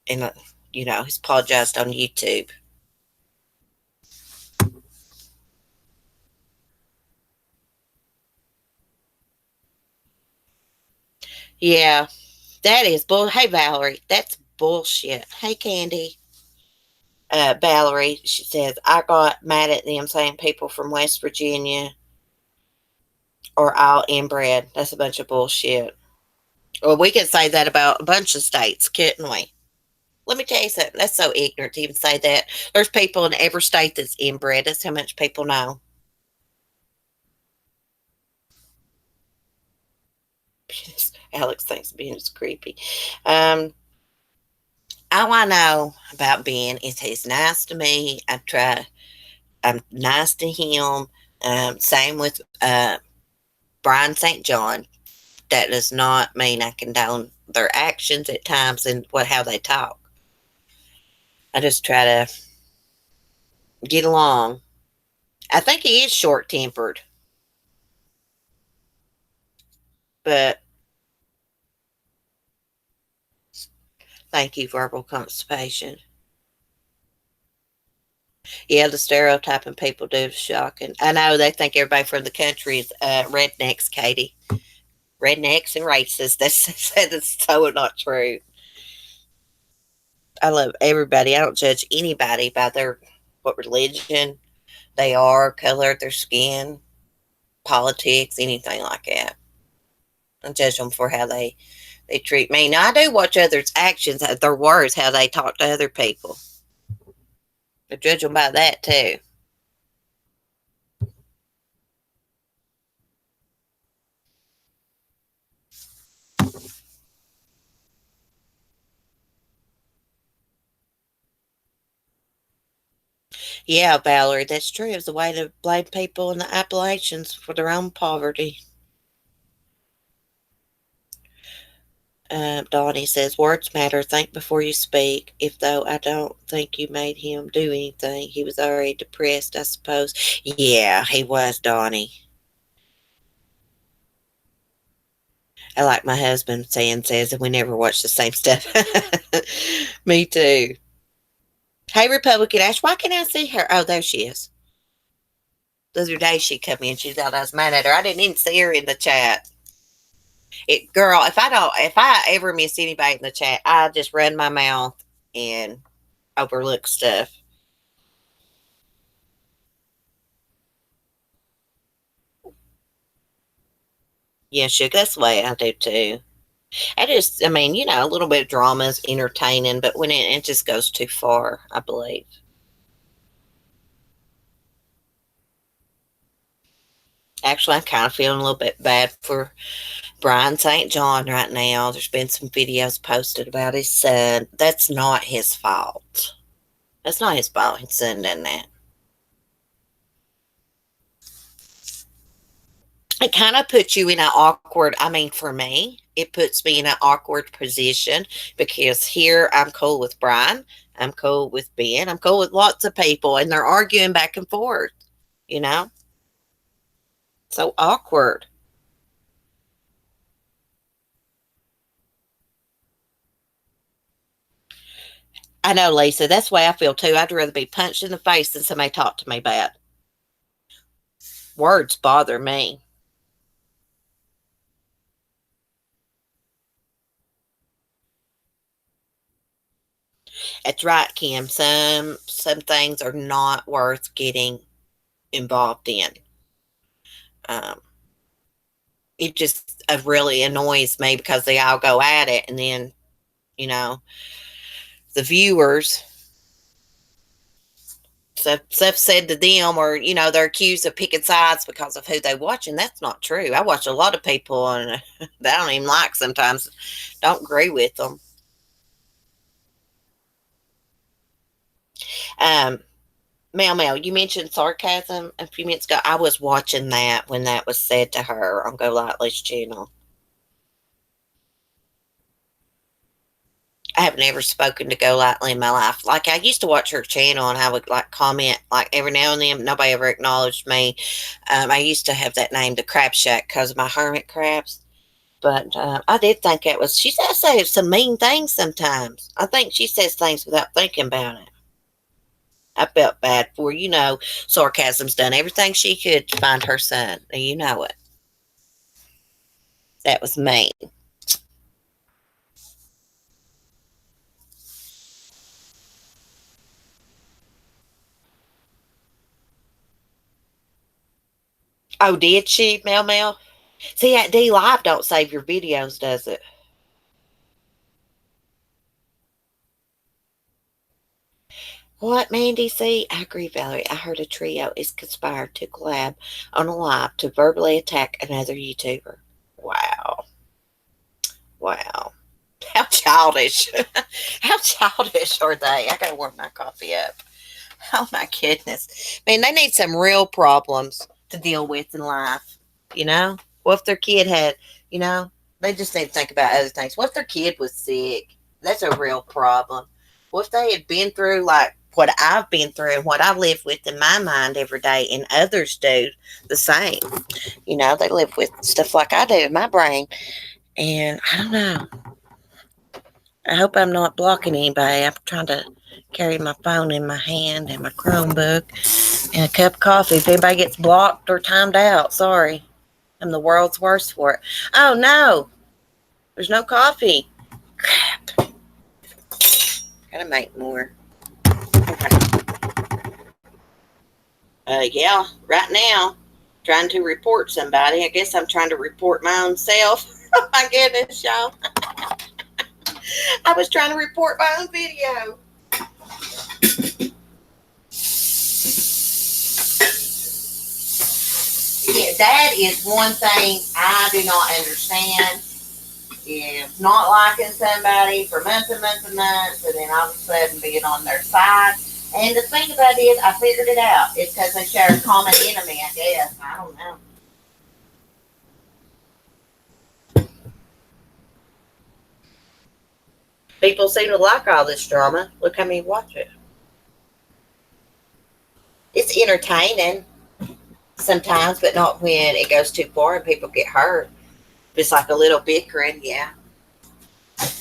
and he's apologized on YouTube. Yeah, that is bull. Hey Valerie, that's bullshit. Hey Candy. Valerie, she says, I got mad at them saying people from West Virginia are all inbred. That's a bunch of bullshit. Well, we could say that about a bunch of states, couldn't we? Let me tell you something. That's so ignorant to even say that. There's people in every state that's inbred. That's how much people know. Alex thinks Ben is creepy. Um, all I know about Ben is he's nice to me. I'm nice to him. Same with Brian St. John. That does not mean I condone their actions at times and how they talk. I just try to get along. I think he is short tempered, but thank you, verbal constipation. Yeah, the stereotyping people do is shocking. I know they think everybody from the country is rednecks, Katie. Rednecks and racist. That's so not true. I love everybody. I don't judge anybody by their what religion they are, color of their skin, politics, anything like that. I judge them for how they treat me. Now I do watch others' actions, their words, how they talk to other people. I judge them by that too. Yeah, Valerie, that's true. It's a way to blame people in the Appalachians for their own poverty. Donnie says, words matter. Think before you speak. If though I don't think you made him do anything, he was already depressed, I suppose. Yeah, he was, Donnie. I like my husband saying says that we never watch the same stuff. Me too. Hey, Republican Ash, why can't I see her? Oh, there she is. The other day she come in, she thought I was mad at her. I didn't even see her in the chat. Girl, if I ever miss anybody in the chat, I just run my mouth and overlook stuff. Yeah, sugar, that's the way I do too. I mean, a little bit of drama is entertaining, but when it just goes too far, I believe. Actually, I'm kind of feeling a little bit bad for Brian St. John right now. There's been some videos posted about his son. That's not his fault. That's not his fault. His son done that. It kind of puts you in an awkward, I mean, for me, it puts me in an awkward position because here I'm cool with Brian, I'm cool with Ben, I'm cool with lots of people, and they're arguing back and forth, you know? So awkward. I know, Lisa, that's the way I feel too. I'd rather be punched in the face than somebody talk to me bad. Words bother me. That's right, Kim. Some things are not worth getting involved in. Um, it just really annoys me because they all go at it, and then you know the viewers stuff said to them, or they're accused of picking sides because of who they watch, and that's not true. I watch a lot of people, and that I don't even like sometimes. Don't agree with them. Um, Mel, you mentioned sarcasm a few minutes ago. I was watching that when that was said to her on Go Lightly's channel. I have never spoken to Go Lightly in my life. Like, I used to watch her channel and I would like comment like every now and then. Nobody ever acknowledged me. I used to have that name, the Crab Shack, because of my hermit crabs. But I did think it was. She does say some mean things sometimes. I think she says things without thinking about it. I felt bad for sarcasm's done everything she could to find her son. You know it. That was mean. Oh, did she, Mel? See, that D Live don't save your videos, does it? What, Mandy? See, I agree, Valerie. I heard a trio is conspired to collab on a live to verbally attack another YouTuber. Wow. Wow. How childish. How childish are they? I gotta warm my coffee up. Oh my goodness. Man, they need some real problems to deal with in life. You know? What if their kid had, you know, they just need to think about other things. What if their kid was sick? That's a real problem. What if they had been through like what I've been through and what I live with in my mind every day, and others do the same? They live with stuff like I do in my brain. And I don't know. I hope I'm not blocking anybody. I'm trying to carry my phone in my hand and my Chromebook and a cup of coffee. If anybody gets blocked or timed out, sorry. I'm the world's worst for it. Oh no, there's no coffee. Crap. Gotta make more. Okay. Yeah, right now, trying to report somebody. I guess I'm trying to report my own self. Oh my goodness, y'all. I was trying to report my own video. Yeah, that is one thing I do not understand. Is not liking somebody for months and months and months, and then all of a sudden being on their side. And the thing about it is, I figured it out. It's because they share a common enemy, I guess. I don't know. People seem to like all this drama. Look how many watch it. It's entertaining sometimes, but not when it goes too far and people get hurt. If it's like a little bickering, yeah.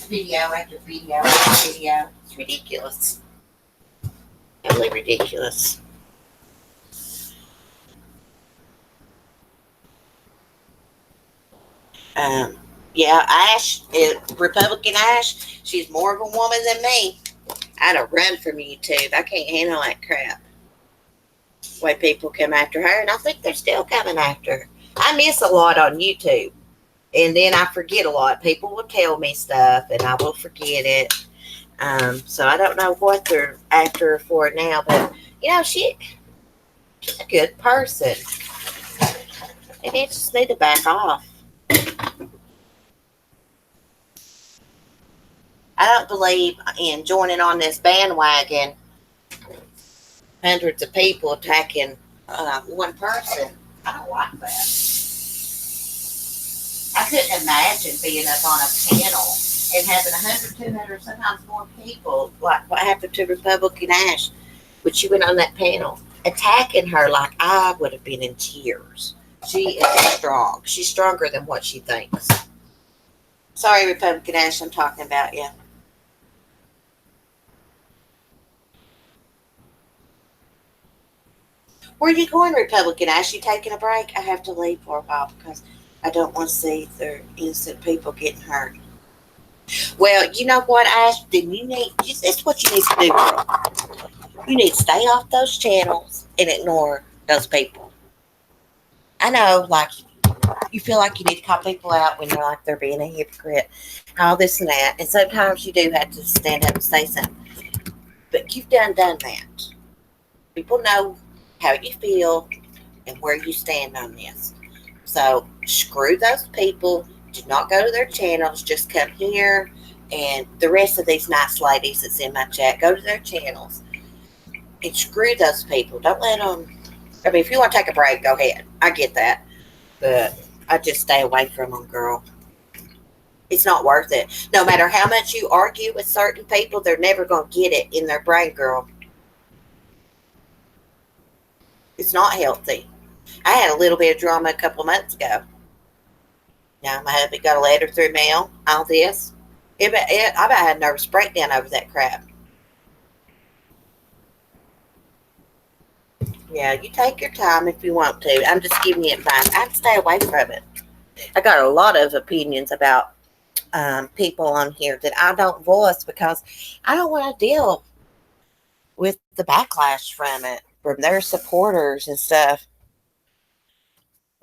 Video after video after video. It's ridiculous. Totally ridiculous. Um, yeah, Republican Ash, she's more of a woman than me. I'd have run from YouTube. I can't handle that crap. The way people come after her, and I think they're still coming after her. I miss a lot on YouTube, and then I forget a lot. People will tell me stuff, and I will forget it. So I don't know what they're after her for now, but she's a good person. They just need to back off. I don't believe in joining on this bandwagon. Hundreds of people attacking one person. I don't like that. couldn't imagine being up on a panel and having 100, 200, sometimes more people, like what happened to Republican Ash when she went on that panel, attacking her like I would have been in tears. She is strong. She's stronger than what she thinks. Sorry, Republican Ash, I'm talking about you. Where are you going, Republican Ash? You taking a break? I have to leave for a while because I don't want to see the innocent people getting hurt. Well, you know what, Ash? Then you need. This is what you need to do, girl. You need to stay off those channels and ignore those people. I know, like, you feel like you need to call people out when they're being a hypocrite, all this and that. And sometimes you do have to stand up and say something. But you've done that. People know how you feel and where you stand on this. So screw those people. Do not go to their channels. Just come here. And the rest of these nice ladies that's in my chat, go to their channels and screw those people. Don't let them. I mean, if you want to take a break, go ahead. I get that. But I just stay away from them, girl. It's not worth it. No matter how much you argue with certain people, they're never going to get it in their brain, girl. It's not healthy. I had a little bit of drama a couple of months ago. Now, my husband got a letter through mail, all this. I about had a nervous breakdown over that crap. Yeah, you take your time if you want to. I'm just giving you advice. I'd stay away from it. I got a lot of opinions about people on here that I don't voice because I don't want to deal with the backlash from it, from their supporters and stuff.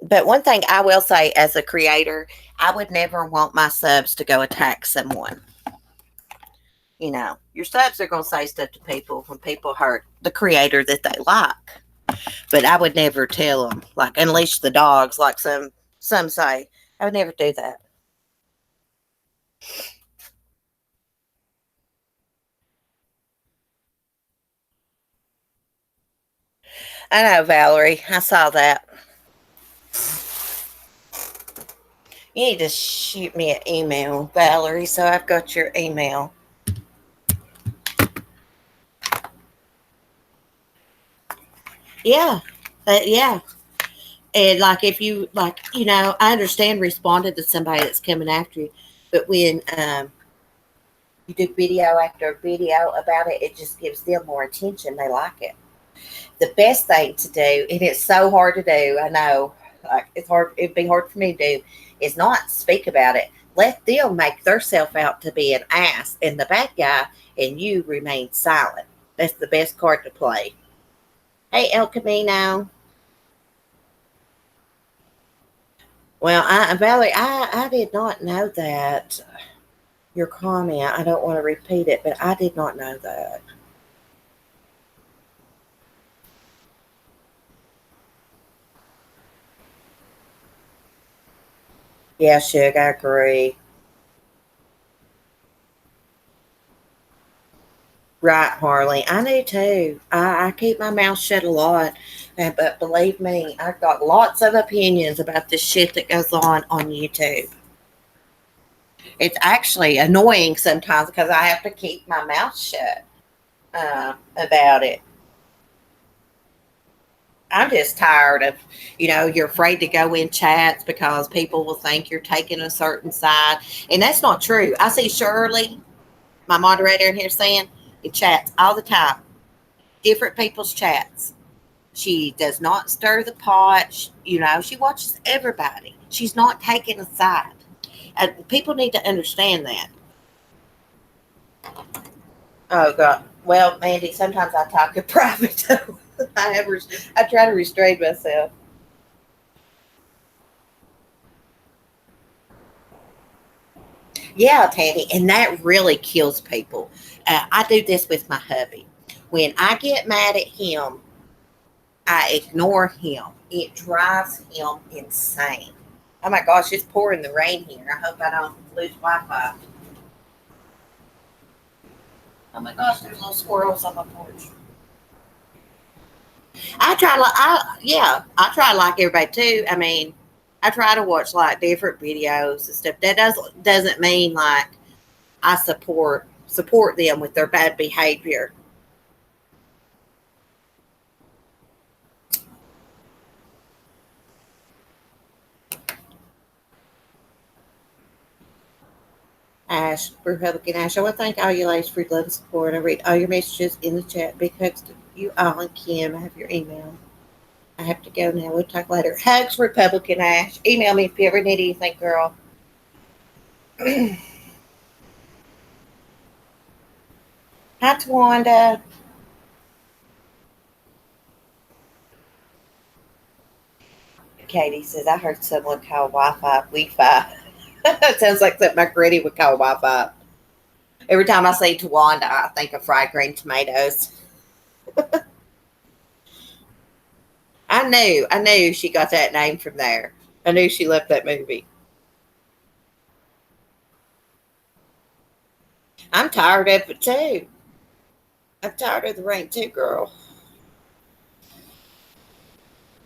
But one thing I will say as a creator, I would never want my subs to go attack someone. You know, your subs are going to say stuff to people when people hurt the creator that they like. But I would never tell them, like, unleash the dogs, like some say. I would never do that. I know, Valerie. I saw that. You need to shoot me an email, Valerie, so I've got your email. Yeah. Yeah. And like if you like, I understand responding to somebody that's coming after you, but when you do video after video about it, it just gives them more attention. They like it. The best thing to do, and it's so hard to do, I know, like it's hard, it'd be hard for me to do, is not speak about it. Let them make themselves out to be an ass and the bad guy, and you remain silent. That's the best card to play. Hey, El Camino. Well, Valerie, I did not know that. Your comment, I don't want to repeat it, but I did not know that. Yeah, Suge, I agree. Right, Harley. I do too. I keep my mouth shut a lot. But believe me, I've got lots of opinions about the shit that goes on YouTube. It's actually annoying sometimes because I have to keep my mouth shut about it. I'm just tired of, you're afraid to go in chats because people will think you're taking a certain side. And that's not true. I see Shirley, my moderator in here, saying in chats all the time, different people's chats. She does not stir the pot. She watches everybody. She's not taking a side. And people need to understand that. Oh God. Well, Mandy, sometimes I talk in private too. I try to restrain myself. Yeah, Tammy, and that really kills people. I do this with my hubby. When I get mad at him, I ignore him. It drives him insane. Oh my gosh, it's pouring the rain here. I hope I don't lose Wi-Fi. Oh my gosh, there's little squirrels on my porch. I try like everybody too. I mean, I try to watch like different videos and stuff. That doesn't mean like I support them with their bad behavior. Ash, Republican Ash, I want to thank all you ladies for your love and support. I read all your messages in the chat. Big hugs to you all and Kim. I have your email. I have to go now. We'll talk later. Hugs, Republican Ash. Email me if you ever need anything, girl. Hi, Tawanda. Katie says, I heard someone call Wi-Fi Wi-Fi. It sounds like something my granny would call Wi-Fi. Every time I say Tawanda, I think of fried green tomatoes. I knew she got that name from there. I knew she loved that movie. I'm tired of it too. I'm tired of the rain too, girl.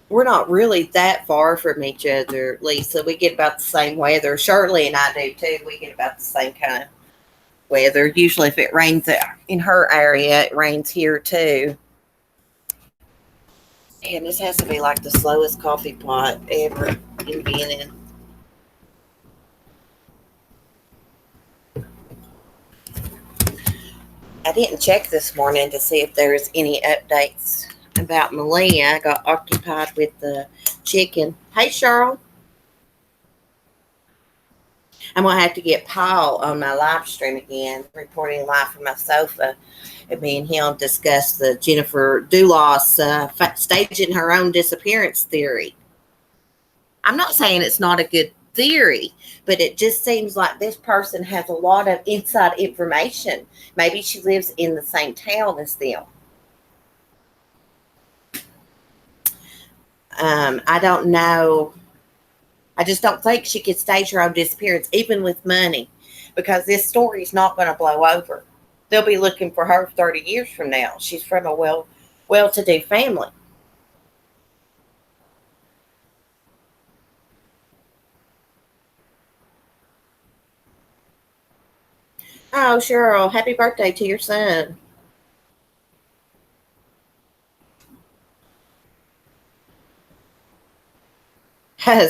We're not really that far from each other, Lisa. We get about the same weather. Shirley and I do too. We get about the same kind of weather. Usually, if it rains in her area, it rains here too. And this has to be like the slowest coffee pot ever in being. I didn't check this morning to see if there's any updates about Malia. I got occupied with the chicken. Hey, Cheryl. I'm going to have to get Paul on my live stream again, reporting live from my sofa. And me and him discuss the Jennifer Dulos staging her own disappearance theory. I'm not saying it's not a good theory, but it just seems like this person has a lot of inside information. Maybe she lives in the same town as them. I don't know. I just don't think she could stage her own disappearance, even with money, because this story is not going to blow over. They'll be looking for her 30 years from now. She's from a well-to-do family. Oh, Cheryl, happy birthday to your son.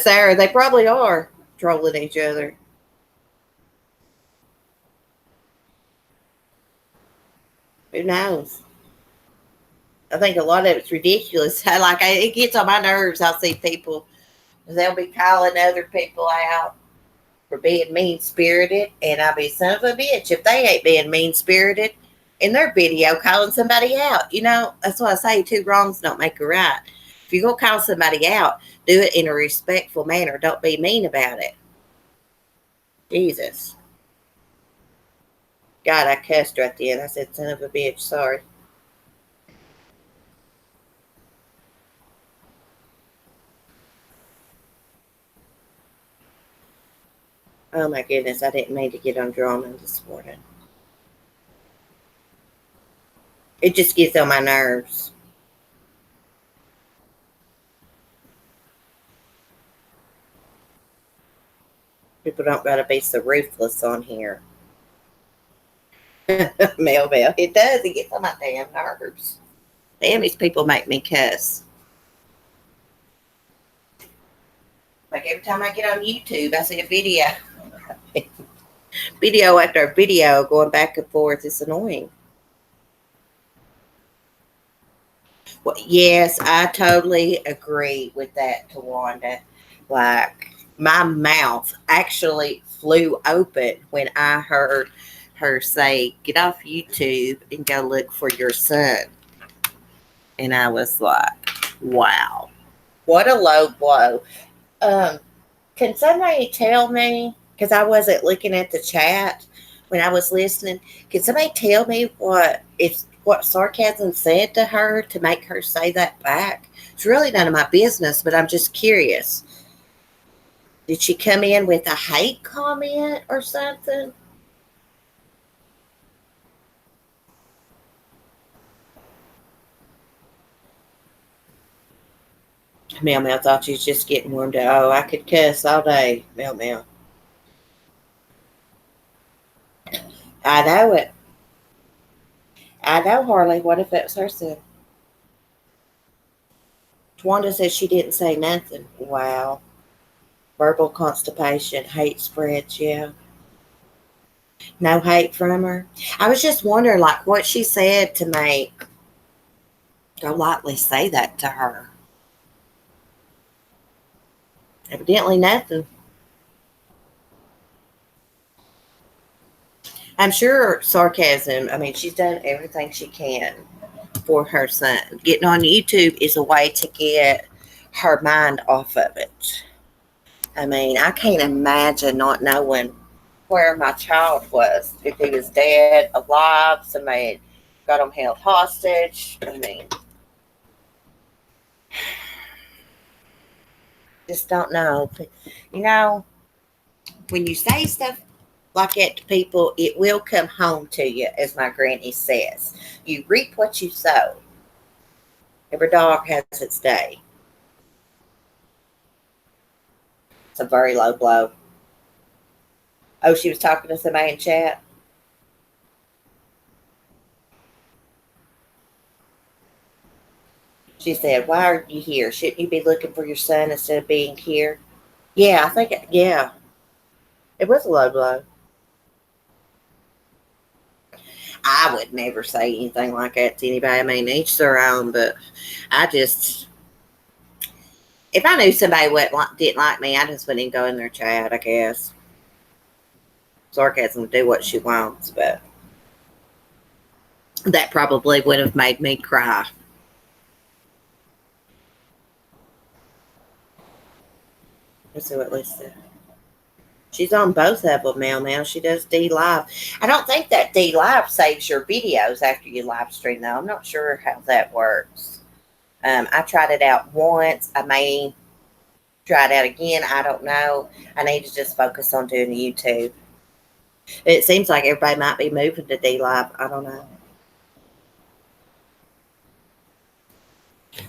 Sarah, they probably are trolling each other. Who knows? I think a lot of it's ridiculous. It gets on my nerves. I'll see people, they'll be calling other people out for being mean spirited, and I'll be son of a bitch if they ain't being mean spirited in their video calling somebody out. That's what I say. Two wrongs don't make a right. If you're gonna call somebody out, do it in a respectful manner. Don't be mean about it. Jesus. God, I cussed right then. I said son of a bitch. Sorry. Oh my goodness, I didn't mean to get on drama this morning. It just gets on my nerves. People don't gotta be so ruthless on here. Melville. It does. It gets on my damn nerves. Damn, these people make me cuss. Like every time I get on YouTube, I see a video. Video after video going back and forth. It's annoying. Well, yes, I totally agree with that, Tawanda. Like, my mouth actually flew open when I heard her say, "Get off YouTube and go look for your son." And I was like, wow, what a low blow. Um, can somebody tell me, because I wasn't looking at the chat when I was listening, can somebody tell me what sarcasm said to her to make her say that back? It's really none of my business, but I'm just curious. Did she come in with a hate comment or something? Meow Meow thought she was just getting warmed up. Oh, I could cuss all day. Meow Meow. I know it. I know, Harley. What if it was her son? Twanda says she didn't say nothing. Wow. Verbal constipation. Hate spreads, yeah. No hate from her. I was just wondering, like, what she said to make go lightly say that to her. Evidently nothing. I'm sure sarcasm, I mean, she's done everything she can for her son. Getting on YouTube is a way to get her mind off of it. I mean, I can't imagine not knowing where my child was. If he was dead, alive, somebody got him held hostage. I mean, just don't know. You know, when you say stuff like that to people, it will come home to you, as my granny says. You reap what you sow. Every dog has its day. It's a very low blow. Oh, she was talking to somebody in chat. She said, "Why are you here? Shouldn't you be looking for your son instead of being here?" Yeah, I think, yeah, it was a low blow. I would never say anything like that to anybody. I mean, each their own, but I just, if I knew somebody didn't like me, I just wouldn't even go in their chat, I guess. Sarcasm would do what she wants, but that probably would have made me cry. Let's see what Lisa said. She's on both of them now. She does D Live. I don't think that D Live saves your videos after you live stream, though. I'm not sure how that works. I tried it out once. I may try it out again. I don't know. I need to just focus on doing YouTube. It seems like everybody might be moving to D Live. I don't know.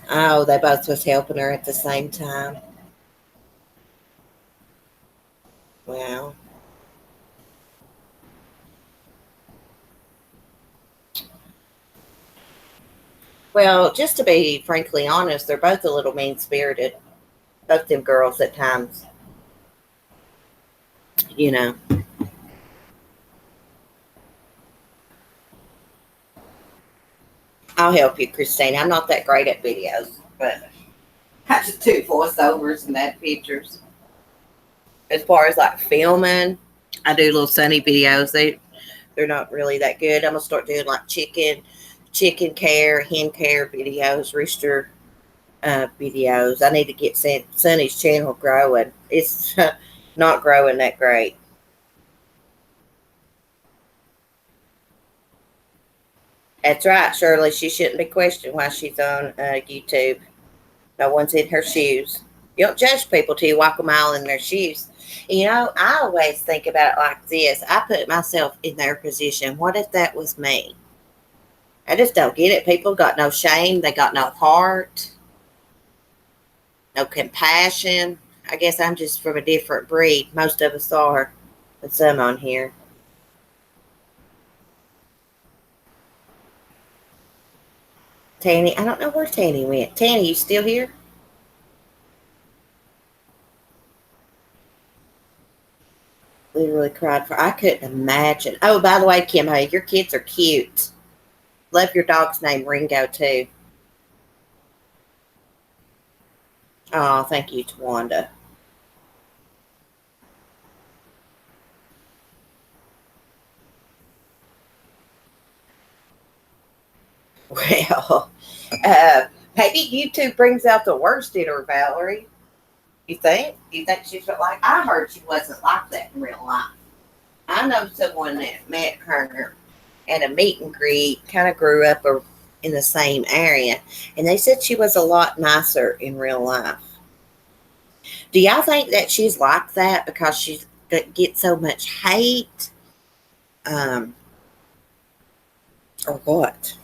Oh, they both was helping her at the same time. Wow. Well, just to be frankly honest, they're both a little mean spirited. Both them girls at times, you know. I'll help you, Christine. I'm not that great at videos, but I just do voiceovers and that pictures. As far as like filming, I do little sunny videos. They're not really that good. I'm gonna start doing like chicken care, hen care videos, rooster videos. I need to get Sunny's channel growing. It's not growing that great. That's right, Shirley. She shouldn't be questioned why she's on YouTube. No one's in her shoes. You don't judge people till you walk a mile in their shoes. You know, I always think about it like this. I put myself in their position. What if that was me? I just don't get it. People got no shame. They got no heart, no compassion. I guess I'm just from a different breed. Most of us are, but some on here. Tanny, I don't know where Tanny went. Tanny, you still here? Literally cried for. I couldn't imagine. Oh, by the way, Kim, hey, your kids are cute. Love your dog's name, Ringo, too. Oh, thank you, Tawanda. Well, maybe YouTube brings out the worst in her, Valerie. You think? You think she's like? I heard she wasn't like that in real life. I know someone that met her at a meet and greet, kind of grew up in the same area, and they said she was a lot nicer in real life. Do y'all think that she's like that because she gets so much hate, um, or what?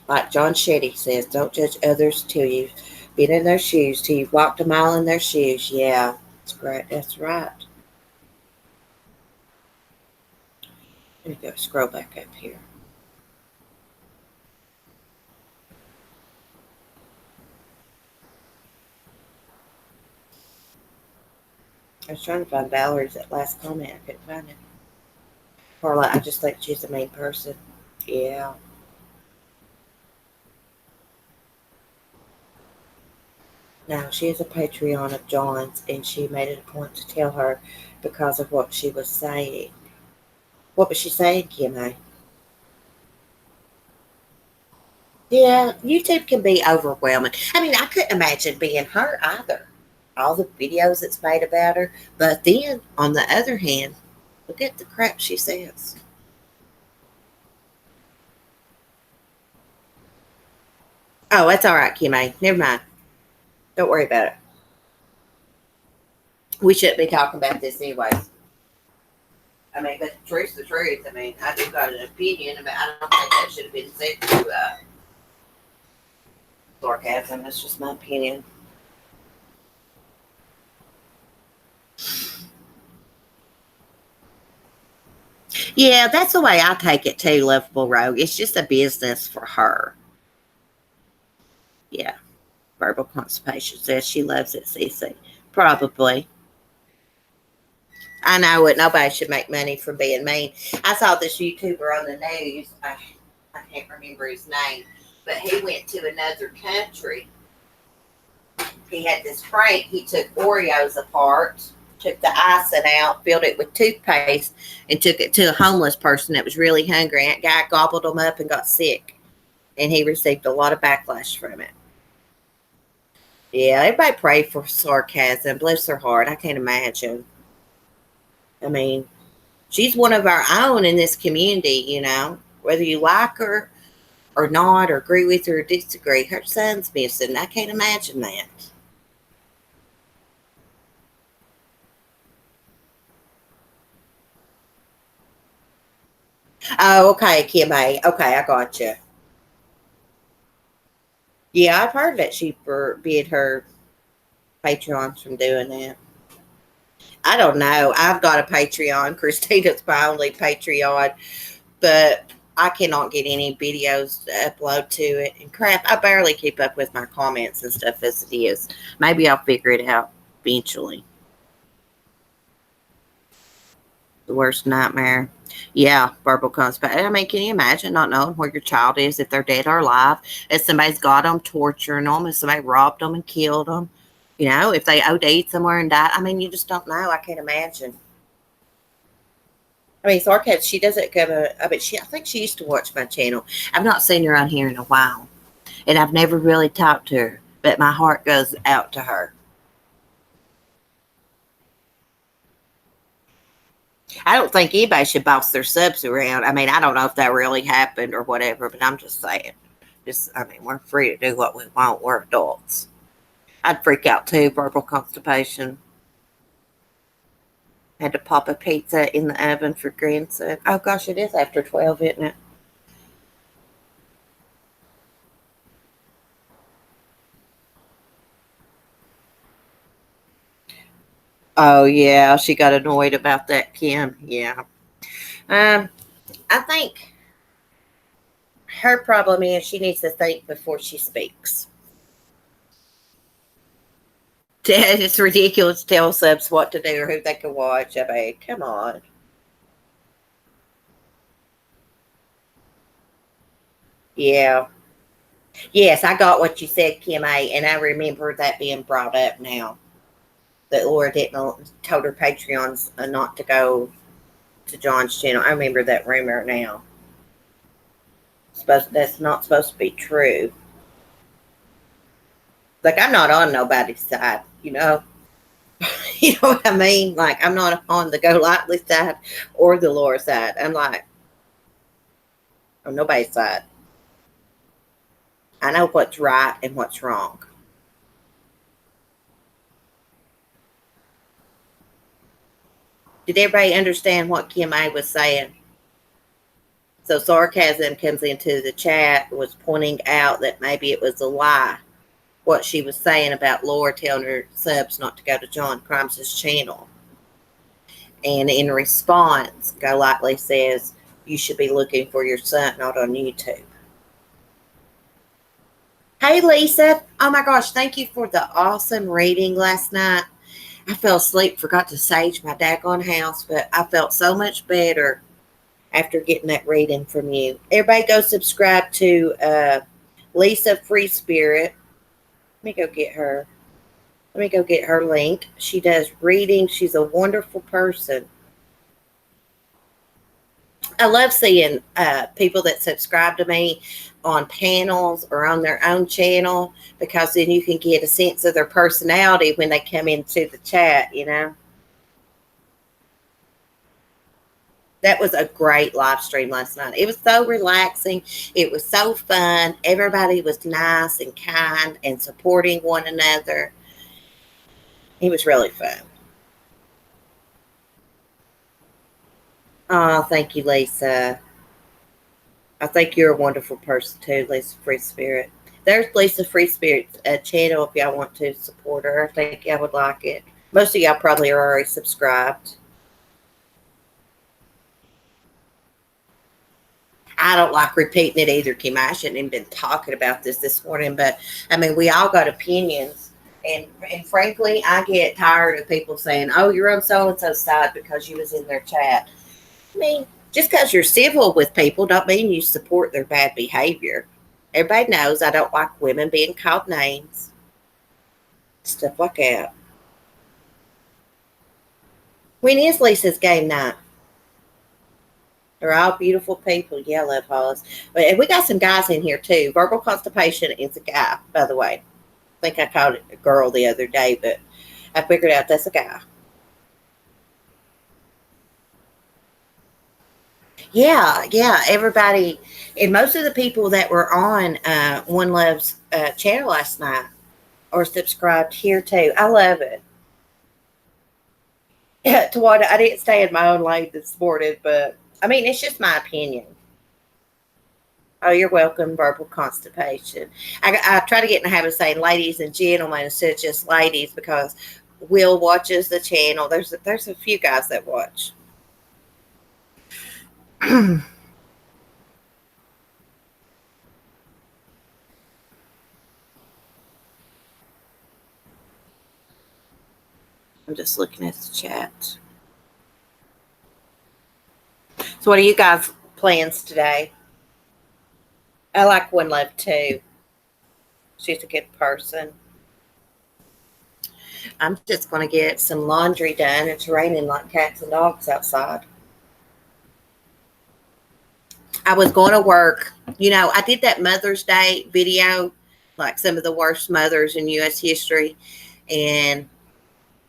Like John Shetty says, don't judge others till you've been in their shoes, till you've walked a mile in their shoes. Yeah, that's great. That's right. Let me go scroll back up here. I was trying to find Valerie's that last comment. I couldn't find it. Carla, I just think she's a mean person. Yeah. Now, she is a Patreon of John's, and she made it a point to tell her because of what she was saying. What was she saying, Kimmy? Yeah, YouTube can be overwhelming. I mean, I couldn't imagine being her either. All the videos it's made about her. But then, on the other hand, look at the crap she says. Oh, that's all right, Kimmy. Never mind. Don't worry about it. We shouldn't be talking about this anyways. I mean, but the truth's the truth. I mean, I do got an opinion, but I don't think that should have been said to sarcasm. That's just my opinion. Yeah, that's the way I take it too, Lovable Rogue. It's just a business for her. Yeah. Verbal constipation says she loves it, Cece. Probably. I know it. Nobody should make money from being mean. I saw this YouTuber on the news. I can't remember his name, but he went to another country. He had this prank. He took Oreos apart, took the icing out, filled it with toothpaste, and took it to a homeless person that was really hungry. And that guy gobbled them up and got sick. And he received a lot of backlash from it. Yeah, everybody pray for sarcasm. Bless her heart. I can't imagine. I mean, she's one of our own in this community, you know. Whether you like her or not, or agree with her or disagree, her son's missing. I can't imagine that. Oh, okay, Kim A. Okay, I got you. Yeah, I've heard that she forbid her Patreons from doing that. I don't know. I've got a Patreon. Christina's my only Patreon, but I cannot get any videos to upload to it. And crap, I barely keep up with my comments and stuff as it is. Maybe I'll figure it out eventually. The worst nightmare. Yeah, verbal conspiracy. I mean, can you imagine not knowing where your child is, if they're dead or alive, if somebody's got them, torturing them, if somebody robbed them and killed them, you know, if they OD'd somewhere and died? I mean, you just don't know. I can't imagine. I mean, Sarkaz, she doesn't go to, I mean, I think she used to watch my channel. I've not seen her on here in a while, and I've never really talked to her, but my heart goes out to her. I don't think anybody should boss their subs around. I mean, I don't know if that really happened or whatever, but I'm just saying. Just, I mean, we're free to do what we want. We're adults. I'd freak out too, verbal constipation. Had to pop a pizza in the oven for grandson. Oh gosh, it is after 12, isn't it? Oh yeah, she got annoyed about that, Kim. Yeah. Um, I think her problem is she needs to think before she speaks. It's ridiculous to tell subs what to do or who they can watch. I mean, come on. Yeah. Yes, I got what you said, Kim A, and I remember that being brought up now. That Laura didn't told her Patreons not to go to John's channel. I remember that rumor now. That's not supposed to be true. Like, I'm not on nobody's side, you know. You know what I mean? Like, I'm not on the Go Lightly side or the Laura side. I'm like on nobody's side. I know what's right and what's wrong. Did everybody understand what Kim A was saying? So sarcasm comes into the chat, was pointing out that maybe it was a lie what she was saying about Laura telling her subs not to go to John Crimes's channel. And in response, Go Lightly says, you should be looking for your son, not on YouTube. Hey, Lisa. Oh my gosh, thank you for the awesome reading last night. I fell asleep, forgot to sage my daggone house, but I felt so much better after getting that reading from you. Everybody go subscribe to Lisa Free Spirit. Let me go get her. Let me go get her link. She does reading. She's a wonderful person. I love seeing people that subscribe to me on panels or on their own channel, because then you can get a sense of their personality when they come into the chat, you know. That was a great live stream last night. It was so relaxing. It was so fun. Everybody was nice and kind and supporting one another. It was really fun. Oh, thank you, Lisa. I think you're a wonderful person too, Lisa Free Spirit. There's Lisa Free Spirit's channel if y'all want to support her. I think y'all would like it. Most of y'all probably are already subscribed. I don't like repeating it either, Kim. I shouldn't have been talking about this morning, but I mean, we all got opinions. And frankly, I get tired of people saying, oh, you're on so-and-so's side because you was in their chat. I mean, just because you're civil with people don't mean you support their bad behavior. Everybody knows I don't like women being called names. Stuff like that. When is Lisa's game night? They're all beautiful people. Yeah, love Hollis. And we got some guys in here too. Verbal Constipation is a guy, by the way. I think I called it a girl the other day, but I figured out that's a guy. Yeah, everybody, and most of the people that were on One Love's channel last night are subscribed here too. I love it. Yeah, Tawanda, I didn't stay in my own lane this morning, but I mean, it's just my opinion. Oh, you're welcome, Verbal Constipation. I try to get in the habit of saying ladies and gentlemen instead of just ladies, because Will watches the channel. There's a few guys that watch. I'm just looking at the chat. So, what are you guys' plans today? I like One Love too. She's a good person. I'm just going to get some laundry done. It's raining like cats and dogs outside. I was going to work. You know, I did that Mother's Day video, like some of the worst mothers in U.S. history. And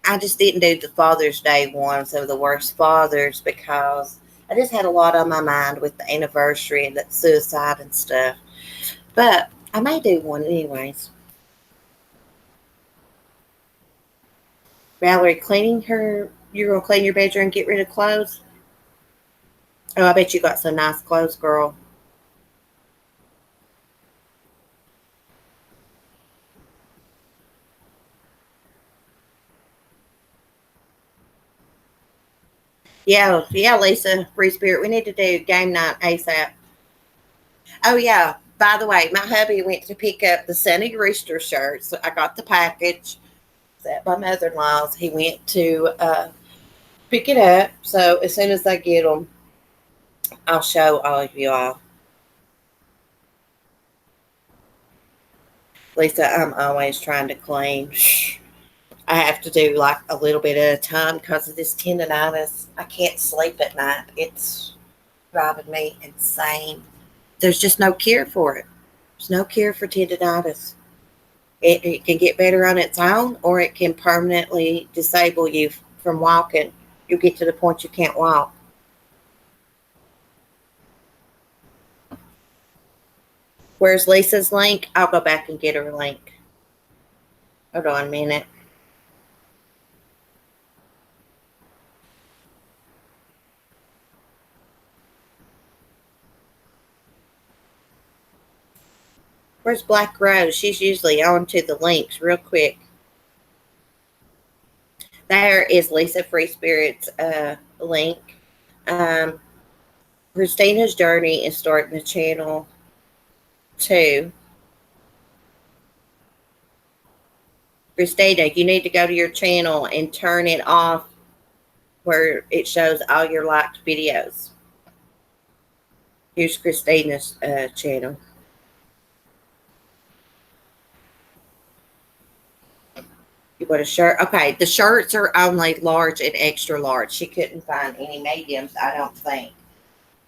I just didn't do the Father's Day one, some of the worst fathers, because I just had a lot on my mind with the anniversary and the suicide and stuff. But I may do one anyways. Valerie, cleaning her, you're going to clean your bedroom and get rid of clothes? Oh, I bet you got some nice clothes, girl. Yeah, Lisa, Free Spirit. We need to do game night ASAP. Oh, yeah. By the way, my hubby went to pick up the Sunny Rooster shirts. So I got the package. It's at my mother-in-law's. He went to pick it up. So as soon as I get them, I'll show all of you all. Lisa, I'm always trying to clean. I have to do like a little bit at a time because of this tendonitis. I can't sleep at night. It's driving me insane. There's just no cure for it. There's no cure for tendonitis. It can get better on its own, or it can permanently disable you from walking. You'll get to the point you can't walk. Where's Lisa's link? I'll go back and get her link. Hold on a minute. Where's Black Rose? She's usually on to the links real quick. There is Lisa Free Spirit's link. Um, Christina's journey is starting the channel too. Christina, you need to go to your channel and turn it off where it shows all your liked videos. Here's Christina's channel. You want a shirt? Okay, the shirts are only large and extra large. She couldn't find any mediums, I don't think.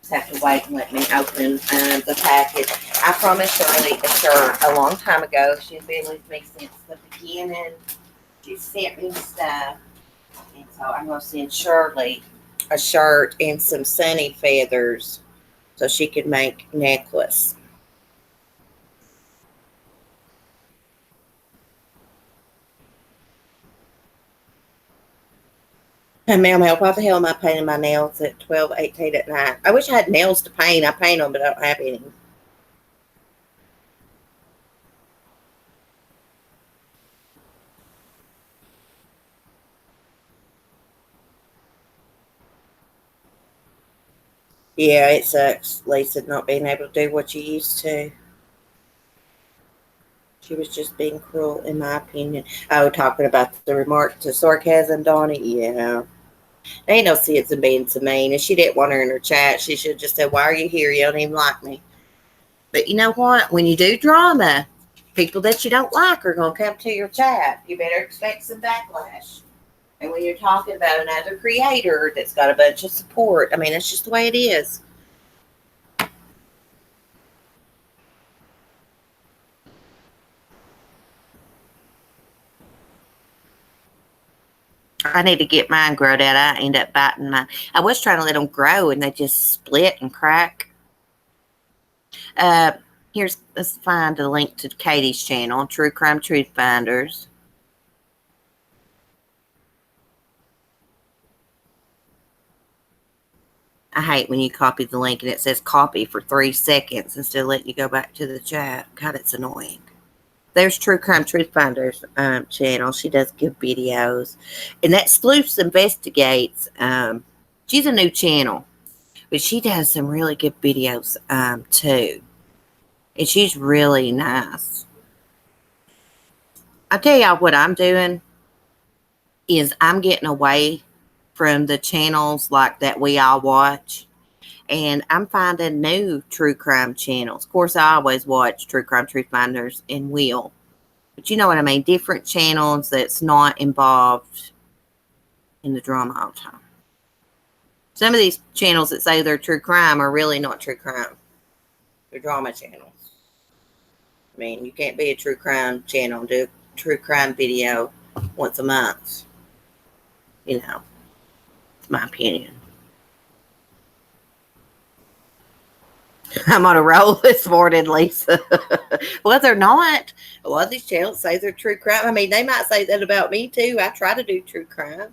Just have to wait and let me open the package. I promised Shirley a shirt a long time ago. She's been with me since the beginning. She sent me stuff. And so I'm going to send Shirley a shirt and some sunny feathers so she can make necklace. Hey, Mel, why the hell am I painting my nails at 12:18 at night? I wish I had nails to paint. I paint them, but I don't have any. Yeah, it sucks, Lisa, not being able to do what you used to. She was just being cruel, in my opinion. Oh, talking about the remark to sarcasm, Donnie. Yeah. There ain't no sense in being so mean. If she didn't want her in her chat, she should have just said, "Why are you here? You don't even like me." But you know what? When you do drama, people that you don't like are going to come to your chat. You better expect some backlash. And when you're talking about another creator that's got a bunch of support, I mean, that's just the way it is. I need to get mine growed out. I end up biting mine. I was trying to let them grow, and they just split and crack. Uh, let's find a link to Katie's channel, True Crime Truth Finders. I hate when you copy the link and it says copy for 3 seconds instead of letting you go back to the chat. God, it's annoying. There's True Crime Truth Finders channel. She does good videos. And that Sleuths Investigates. She's a new channel, but she does some really good videos too. And she's really nice. I'll tell y'all what I'm doing is I'm getting away from the channels like that we all watch. And I'm finding new true crime channels. Of course, I always watch True Crime Truth Finders and Will. But you know what I mean? Different channels that's not involved in the drama all the time. Some of these channels that say they're true crime are really not true crime. They're drama channels. I mean, you can't be a true crime channel and do a true crime video once a month. You know, it's my opinion. I'm on a roll this morning, Lisa. Well, they're not. A lot of these channels say they're true crime. I mean, they might say that about me too. I try to do true crime.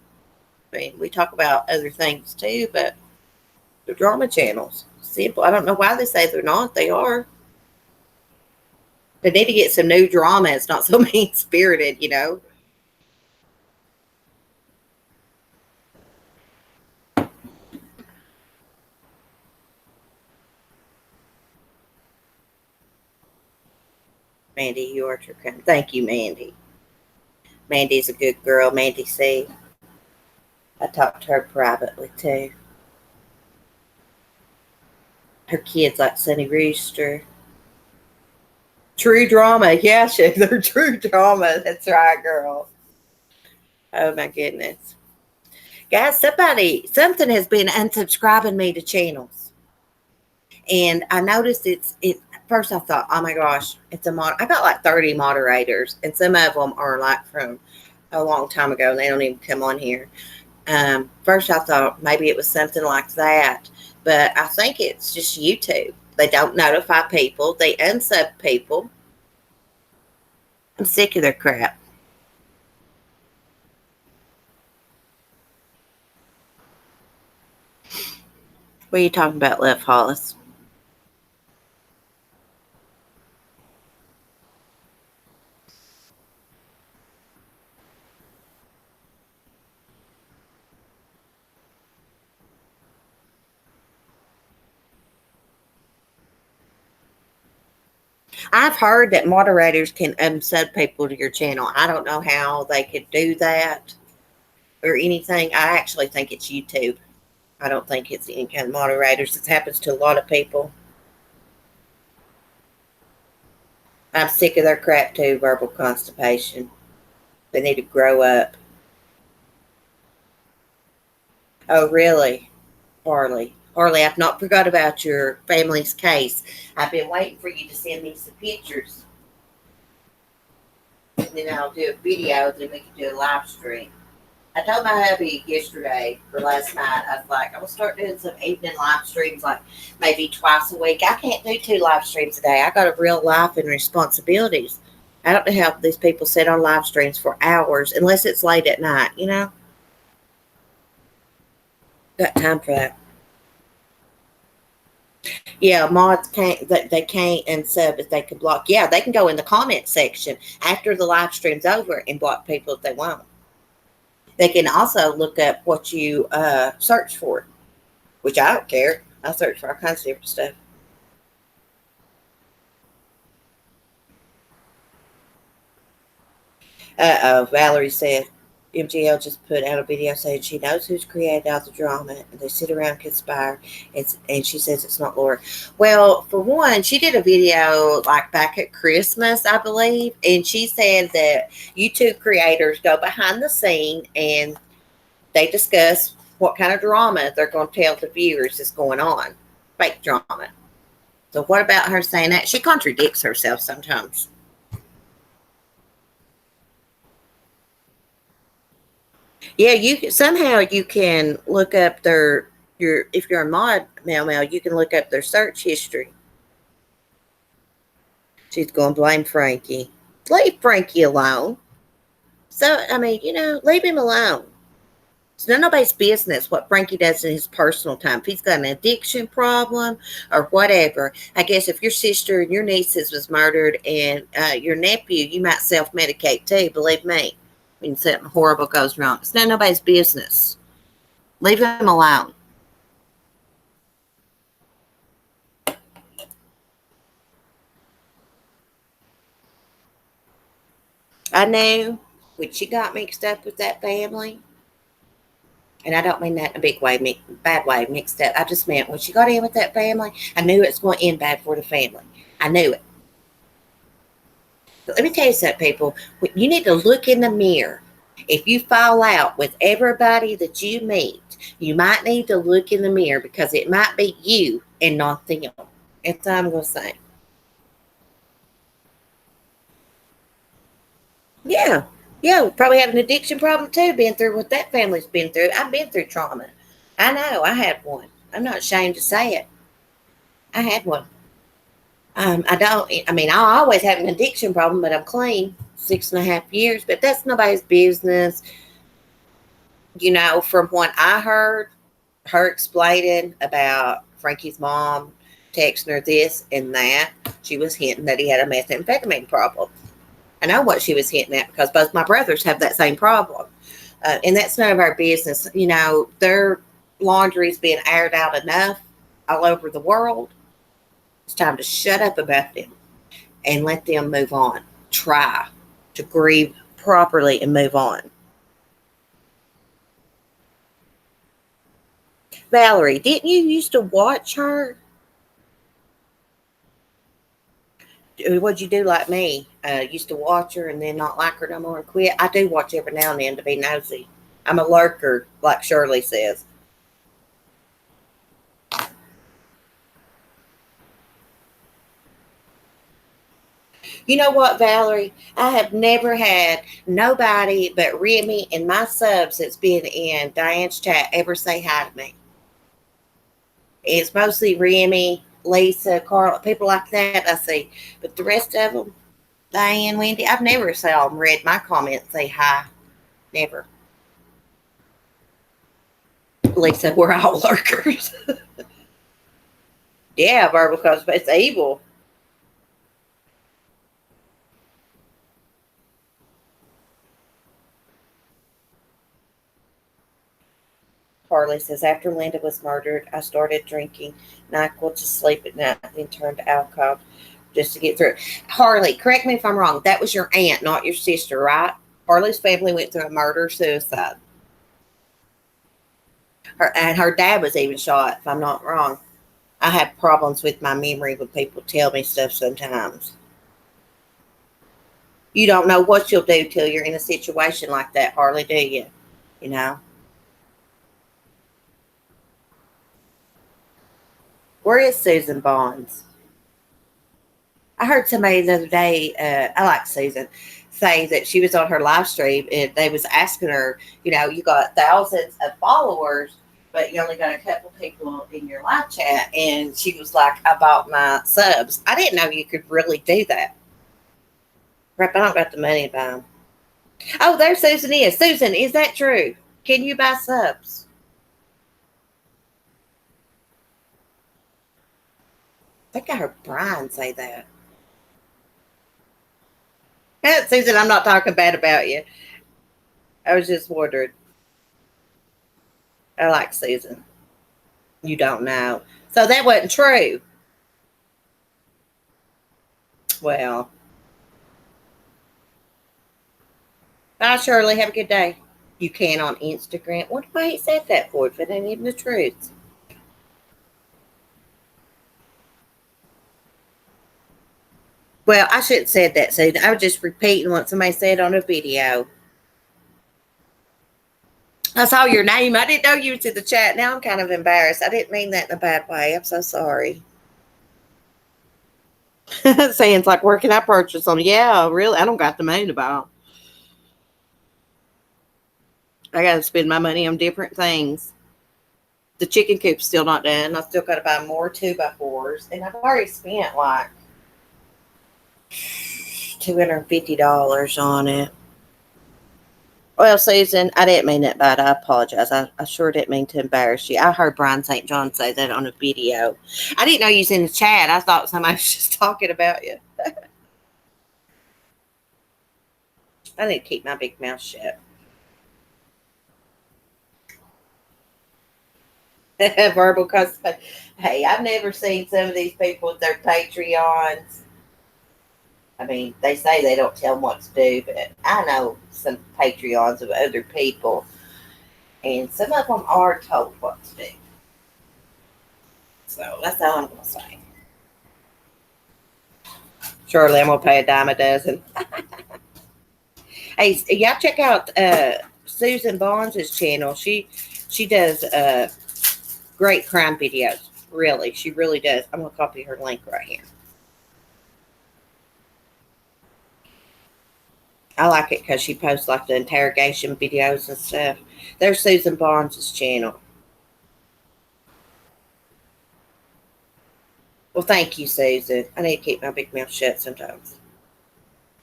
I mean, we talk about other things too, but they're drama channels. Simple. I don't know why they say they're not. They are. They need to get some new drama. It's not so mean spirited, you know. Mandy, you are true crime. Thank you, Mandy. Mandy's a good girl. Mandy C. I talked to her privately too. Her kids like Sunny Rooster. True drama. Yeah, they're true drama. That's right, girl. Oh my goodness. Guys, something has been unsubscribing me to channels. And I noticed it first I thought, oh my gosh, it's I got like 30 moderators, and some of them are like from a long time ago and they don't even come on here. First I thought maybe it was something like that, but I think it's just YouTube. They don't notify people, they unsub people. I'm sick of their crap. What are you talking about, Left Hollis? I've heard that moderators can sub people to your channel. I don't know how they could do that or anything. I actually think it's YouTube. I don't think it's any kind of moderators. This happens to a lot of people. I'm sick of their crap too, verbal constipation. They need to grow up. Oh, really? Harley. Harley, I've not forgot about your family's case. I've been waiting for you to send me some pictures. And then I'll do a video, then we can do a live stream. I told my hubby yesterday or last night, I was like, I'm going to start doing some evening live streams, like maybe twice a week. I can't do 2 live streams a day. I got a real life and responsibilities. I don't know how these people sit on live streams for hours, unless it's late at night, you know? Got time for that. Yeah, mods can't, they can't and sub if they can block. Yeah, they can go in the comment section after the live stream's over and block people if they want. They can also look up what you search for, which I don't care. I search for all kinds of different stuff. Valerie said, MGL just put out a video saying she knows who's created all the drama and they sit around and conspire. And she says it's not Laura. Well, for one, she did a video like back at Christmas, I believe. And she said that YouTube creators go behind the scene and they discuss what kind of drama they're going to tell the viewers is going on. Fake drama. So what about her saying that? She contradicts herself sometimes. Yeah, somehow you can look up your if you're a mod, Mel, you can look up their search history. She's going to blame Frankie. Leave Frankie alone. So I mean, leave him alone. It's none nobody's business what Frankie does in his personal time. If he's got an addiction problem or whatever, I guess if your sister and your nieces was murdered and your nephew, you might self-medicate too, believe me, when something horrible goes wrong. It's none nobody's business. Leave him alone. I knew when she got mixed up with that family, and I don't mean that in a big way, bad way, mixed up. I just meant when she got in with that family, I knew it was going to end bad for the family. I knew it. But let me tell you something, people. You need to look in the mirror. If you fall out with everybody that you meet, you might need to look in the mirror because it might be you and not them. That's all I'm going to say. Yeah. Yeah, we probably have an addiction problem too, being through what that family's been through. I've been through trauma. I know, I had one. I'm not ashamed to say it. I had one. I always have an addiction problem, but I'm clean 6.5 years, but that's nobody's business. From what I heard, her explaining about Frankie's mom texting her this and that, she was hinting that he had a methamphetamine problem. I know what she was hinting at because both my brothers have that same problem. And that's none of our business. Their laundry's being aired out enough all over the world. It's time to shut up about them and let them move on. Try to grieve properly and move on. Valerie, didn't you used to watch her? What'd you do like me? Used to watch her and then not like her no more and quit? I do watch every now and then to be nosy. I'm a lurker, like Shirley says. You know what, Valerie? I have never had nobody but Remy and my subs that's been in Diane's chat ever say hi to me. It's mostly Remy, Lisa, Carla, people like that I see. But the rest of them, Diane, Wendy, I've never saw them read my comments say hi. Never. Lisa, we're all lurkers. Yeah, verbal cause, but it's evil. Harley says, after Linda was murdered, I started drinking NyQuil to sleep at night, then turned to alcohol. just to get through. Harley, correct me if I'm wrong. That was your aunt, not your sister, right? Harley's family went through a murder suicide. Her dad was even shot, if I'm not wrong. I have problems with my memory when people tell me stuff sometimes. You don't know what you'll do till you're in a situation like that, Harley, do you? You know? Where is Susan Bonds? I heard somebody the other day, I like Susan, say that she was on her live stream and they was asking her, you got thousands of followers, but you only got a couple people in your live chat. And she was like, I bought my subs. I didn't know you could really do that. Crap, I don't got the money to buy them. Oh, there Susan is. Susan, is that true? Can you buy subs? I think I heard Brian say that. Susan, I'm not talking bad about you. I was just wondering. I like Susan. You don't know. So that wasn't true. Well, bye, Shirley. Have a good day. You can on Instagram. What why he said that for if it ain't even the truth? Well, I shouldn't have said that, Susan. I was just repeating what somebody said on a video. I saw your name. I didn't know you was in the chat. Now I'm kind of embarrassed. I didn't mean that in a bad way. I'm so sorry. Saying it's like, where can I purchase them? Yeah, really. I don't got the money to buy them. I got to spend my money on different things. The chicken coop's still not done. I still got to buy more 2x4s. And I've already spent like $250 on it. Well, Susan, I didn't mean that bad. I apologize. I sure didn't mean to embarrass you. I heard Brian St. John say that on a video. I didn't know you was in the chat. I thought somebody was just talking about you. I need to keep my big mouth shut. Verbal custom. Hey, I've never seen some of these people with their Patreons. I mean, they say they don't tell them what to do, but I know some Patreons of other people, and some of them are told what to do. So that's all I'm going to say. Surely I'm going to pay a dime a dozen. Hey, y'all check out Susan Bonds' channel. She does great crime videos. Really, she really does. I'm going to copy her link right here. I like it because she posts like the interrogation videos and stuff. There's Susan Bonds' channel. Well, thank you, Susan. I need to keep my big mouth shut sometimes.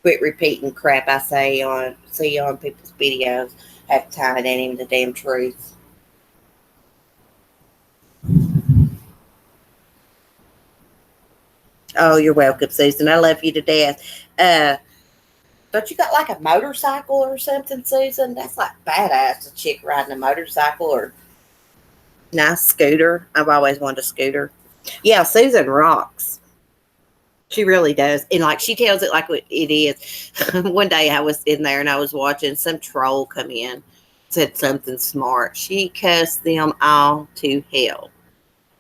Quit repeating crap I see on people's videos. Half the time it ain't even the damn truth. Oh, you're welcome, Susan. I love you to death. Don't you got like a motorcycle or something, Susan? That's like badass, a chick riding a motorcycle or nice scooter. I've always wanted a scooter. Yeah, Susan rocks. She really does. And like she tells it like what it is. One day I was in there and I was watching some troll come in, said something smart. She cussed them all to hell.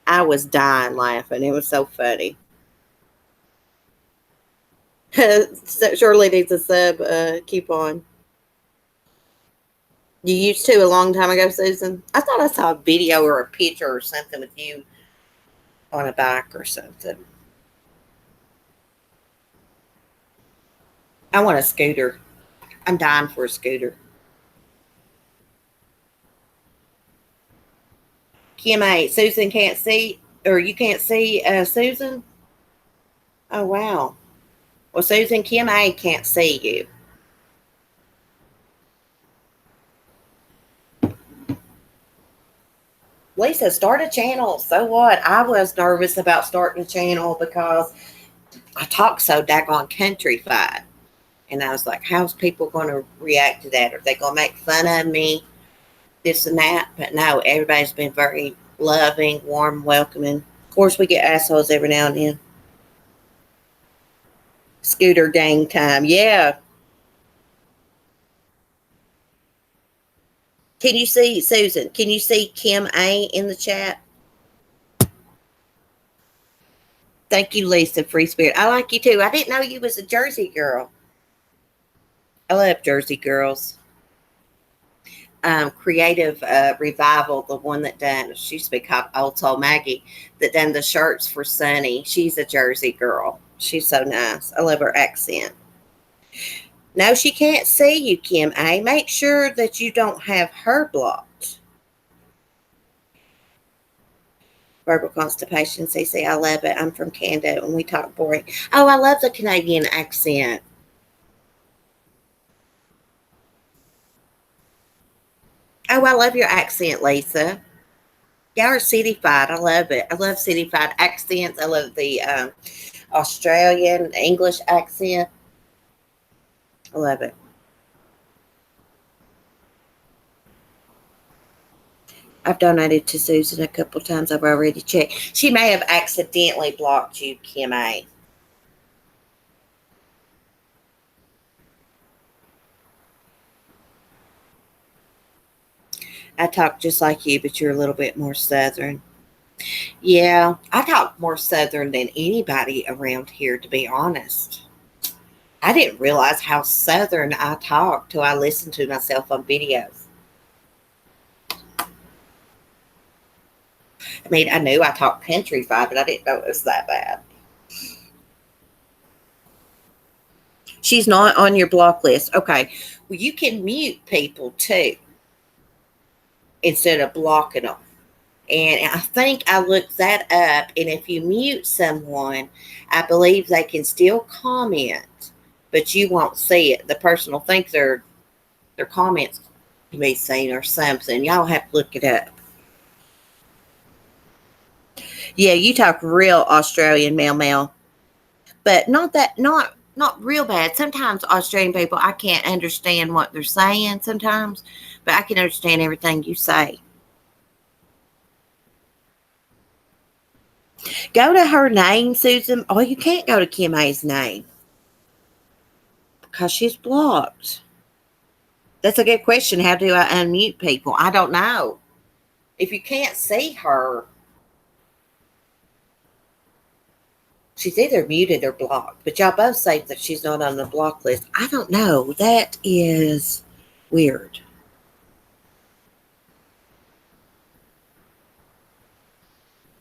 I was dying laughing. It was so funny. Shirley needs a sub coupon. You used to a long time ago, Susan? I thought I saw a video or a picture or something with you on a bike or something. I want a scooter. I'm dying for a scooter. Kim A. Susan can't see, or you can't see Susan? Oh, wow. Well, Susan, Kim A can't see you. Lisa, start a channel. So what? I was nervous about starting a channel because I talk so daggone countrified. And I was like, how's people going to react to that? Are they going to make fun of me? This and that? But no, everybody's been very loving, warm, welcoming. Of course, we get assholes every now and then. Scooter gang time. Yeah. Can you see, Susan? Can you see Kim A in the chat? Thank you, Lisa, Free Spirit. I like you too. I didn't know you was a Jersey girl. I love Jersey girls. Creative Revival, the one that done, she used to be called Old Soul Maggie, that done the shirts for Sunny. She's a Jersey girl. She's so nice. I love her accent. No, she can't see you, Kim A. Make sure that you don't have her blocked. Verbal constipation, CC. I love it. I'm from Canada and we talk boring. Oh, I love the Canadian accent. Oh, I love your accent, Lisa. Y'all are cityfied. I love it. I love cityfied accents. I love the Australian English accent. I love it. I've donated to Susan a couple times. I've already checked. She may have accidentally blocked you, Kim A. I talk just like you, but you're a little bit more Southern. Yeah, I talk more Southern than anybody around here, to be honest. I didn't realize how Southern I talk till I listened to myself on videos. I mean, I knew I talked countrified, but I didn't know it was that bad. She's not on your block list. Okay. Well, you can mute people too instead of blocking them. And I think I looked that up. And if you mute someone, I believe they can still comment, but you won't see it. The person will think their comments can be seen or something. Y'all have to look it up. Yeah, you talk real Australian mail, but not real bad. Sometimes Australian people, I can't understand what they're saying sometimes, but I can understand everything you say. Go to her name, Susan. Oh, you can't go to Kim A's name because she's blocked. That's a good question. How do I unmute people? I don't know. If you can't see her, she's either muted or blocked. But y'all both say that she's not on the block list. I don't know. That is weird.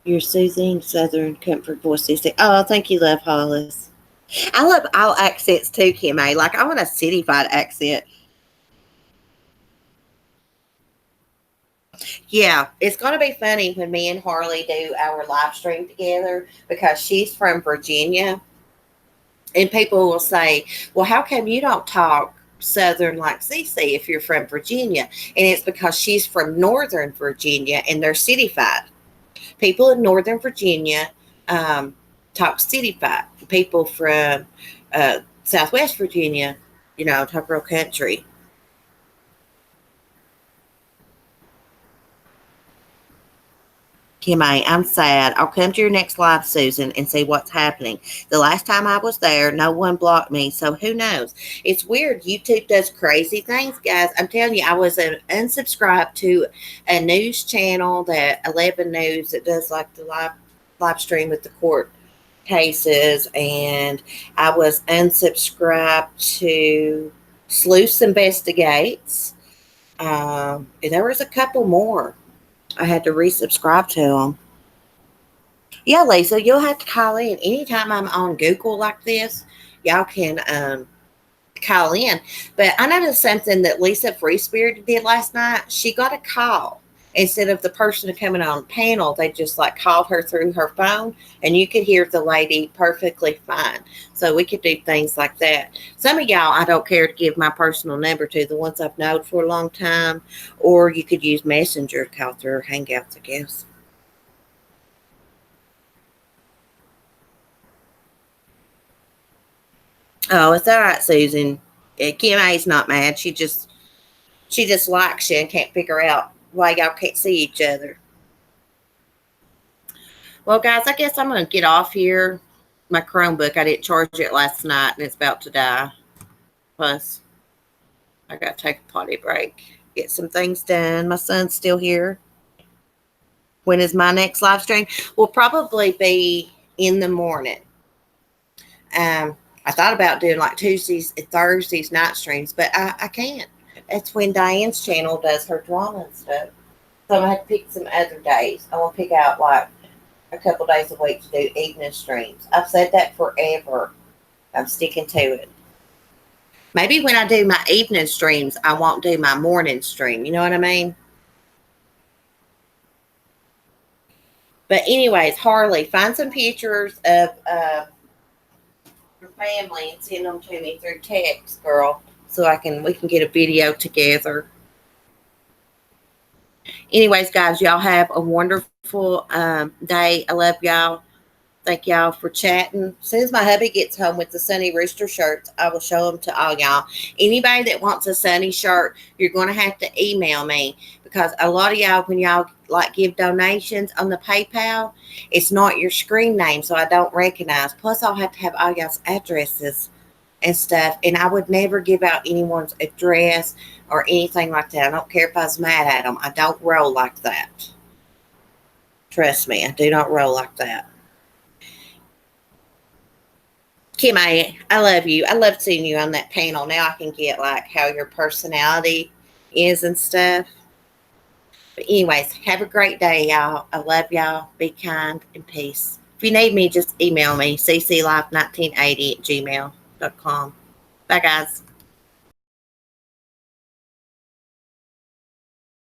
Your soothing Southern comfort voice. Oh, thank you, Love Hollis. I love all accents too, Kim A. Like, I want a cityfied accent. Yeah, it's going to be funny when me and Harley do our live stream together because she's from Virginia. And people will say, well, how come you don't talk Southern like Cece if you're from Virginia? And it's because she's from Northern Virginia and they're cityfied. People in Northern Virginia talk cityfied. People from Southwest Virginia, talk real country. Kim A, I'm sad. I'll come to your next live, Susan, and see what's happening. The last time I was there, no one blocked me, so who knows? It's weird. YouTube does crazy things, guys. I'm telling you, I was unsubscribed to a news channel, that 11 News, that does like the live stream with the court cases, and I was unsubscribed to Sleuths Investigates. And there was a couple more. I had to resubscribe to them. Yeah, Lisa, you'll have to call in. Anytime I'm on Google like this, y'all can call in. But I noticed something that Lisa Free Spirit did last night. She got a call. Instead of the person coming on the panel, they just like called her through her phone, and you could hear the lady perfectly fine. So we could do things like that. Some of y'all, I don't care to give my personal number to, the ones I've known for a long time, or you could use Messenger to call through Hangouts, I guess. Oh, it's all right, Susan. Kim A's not mad. She just likes you and can't figure out why y'all can't see each other. Well, guys, I guess I'm going to get off here. my Chromebook. I didn't charge it last night, and it's about to die. Plus, I got to take a potty break, get some things done. My son's still here. When is my next live stream? Will probably be in the morning. I thought about doing like Tuesdays and Thursdays night streams, but I can't. That's when Diane's channel does her drama and stuff. So I'm going to have to pick some other days. I'm going to pick out like a couple days a week to do evening streams. I've said that forever. I'm sticking to it. Maybe when I do my evening streams, I won't do my morning stream. You know what I mean? But anyways, Harley, find some pictures of your family and send them to me through text, girl, so we can get a video together. Anyways, guys, y'all have a wonderful day. I love y'all. Thank y'all for chatting. As soon as my hubby gets home with the Sunny Rooster shirts, I will show them to all y'all. Anybody that wants a Sunny shirt, you're going to have to email me, because a lot of y'all, when y'all like give donations on the PayPal, it's not your screen name, so I don't recognize. Plus, I'll have to have all y'all's addresses and stuff, and I would never give out anyone's address or anything like that. I don't care if I was mad at them. I don't roll like that. Trust me, I do not roll like that. Kim, I love you. I love seeing you on that panel. Now I can get like how your personality is and stuff. But anyways, have a great day, y'all. I love y'all. Be kind and peace. If you need me, just email me, cclife1980@gmail.com. Bye, guys.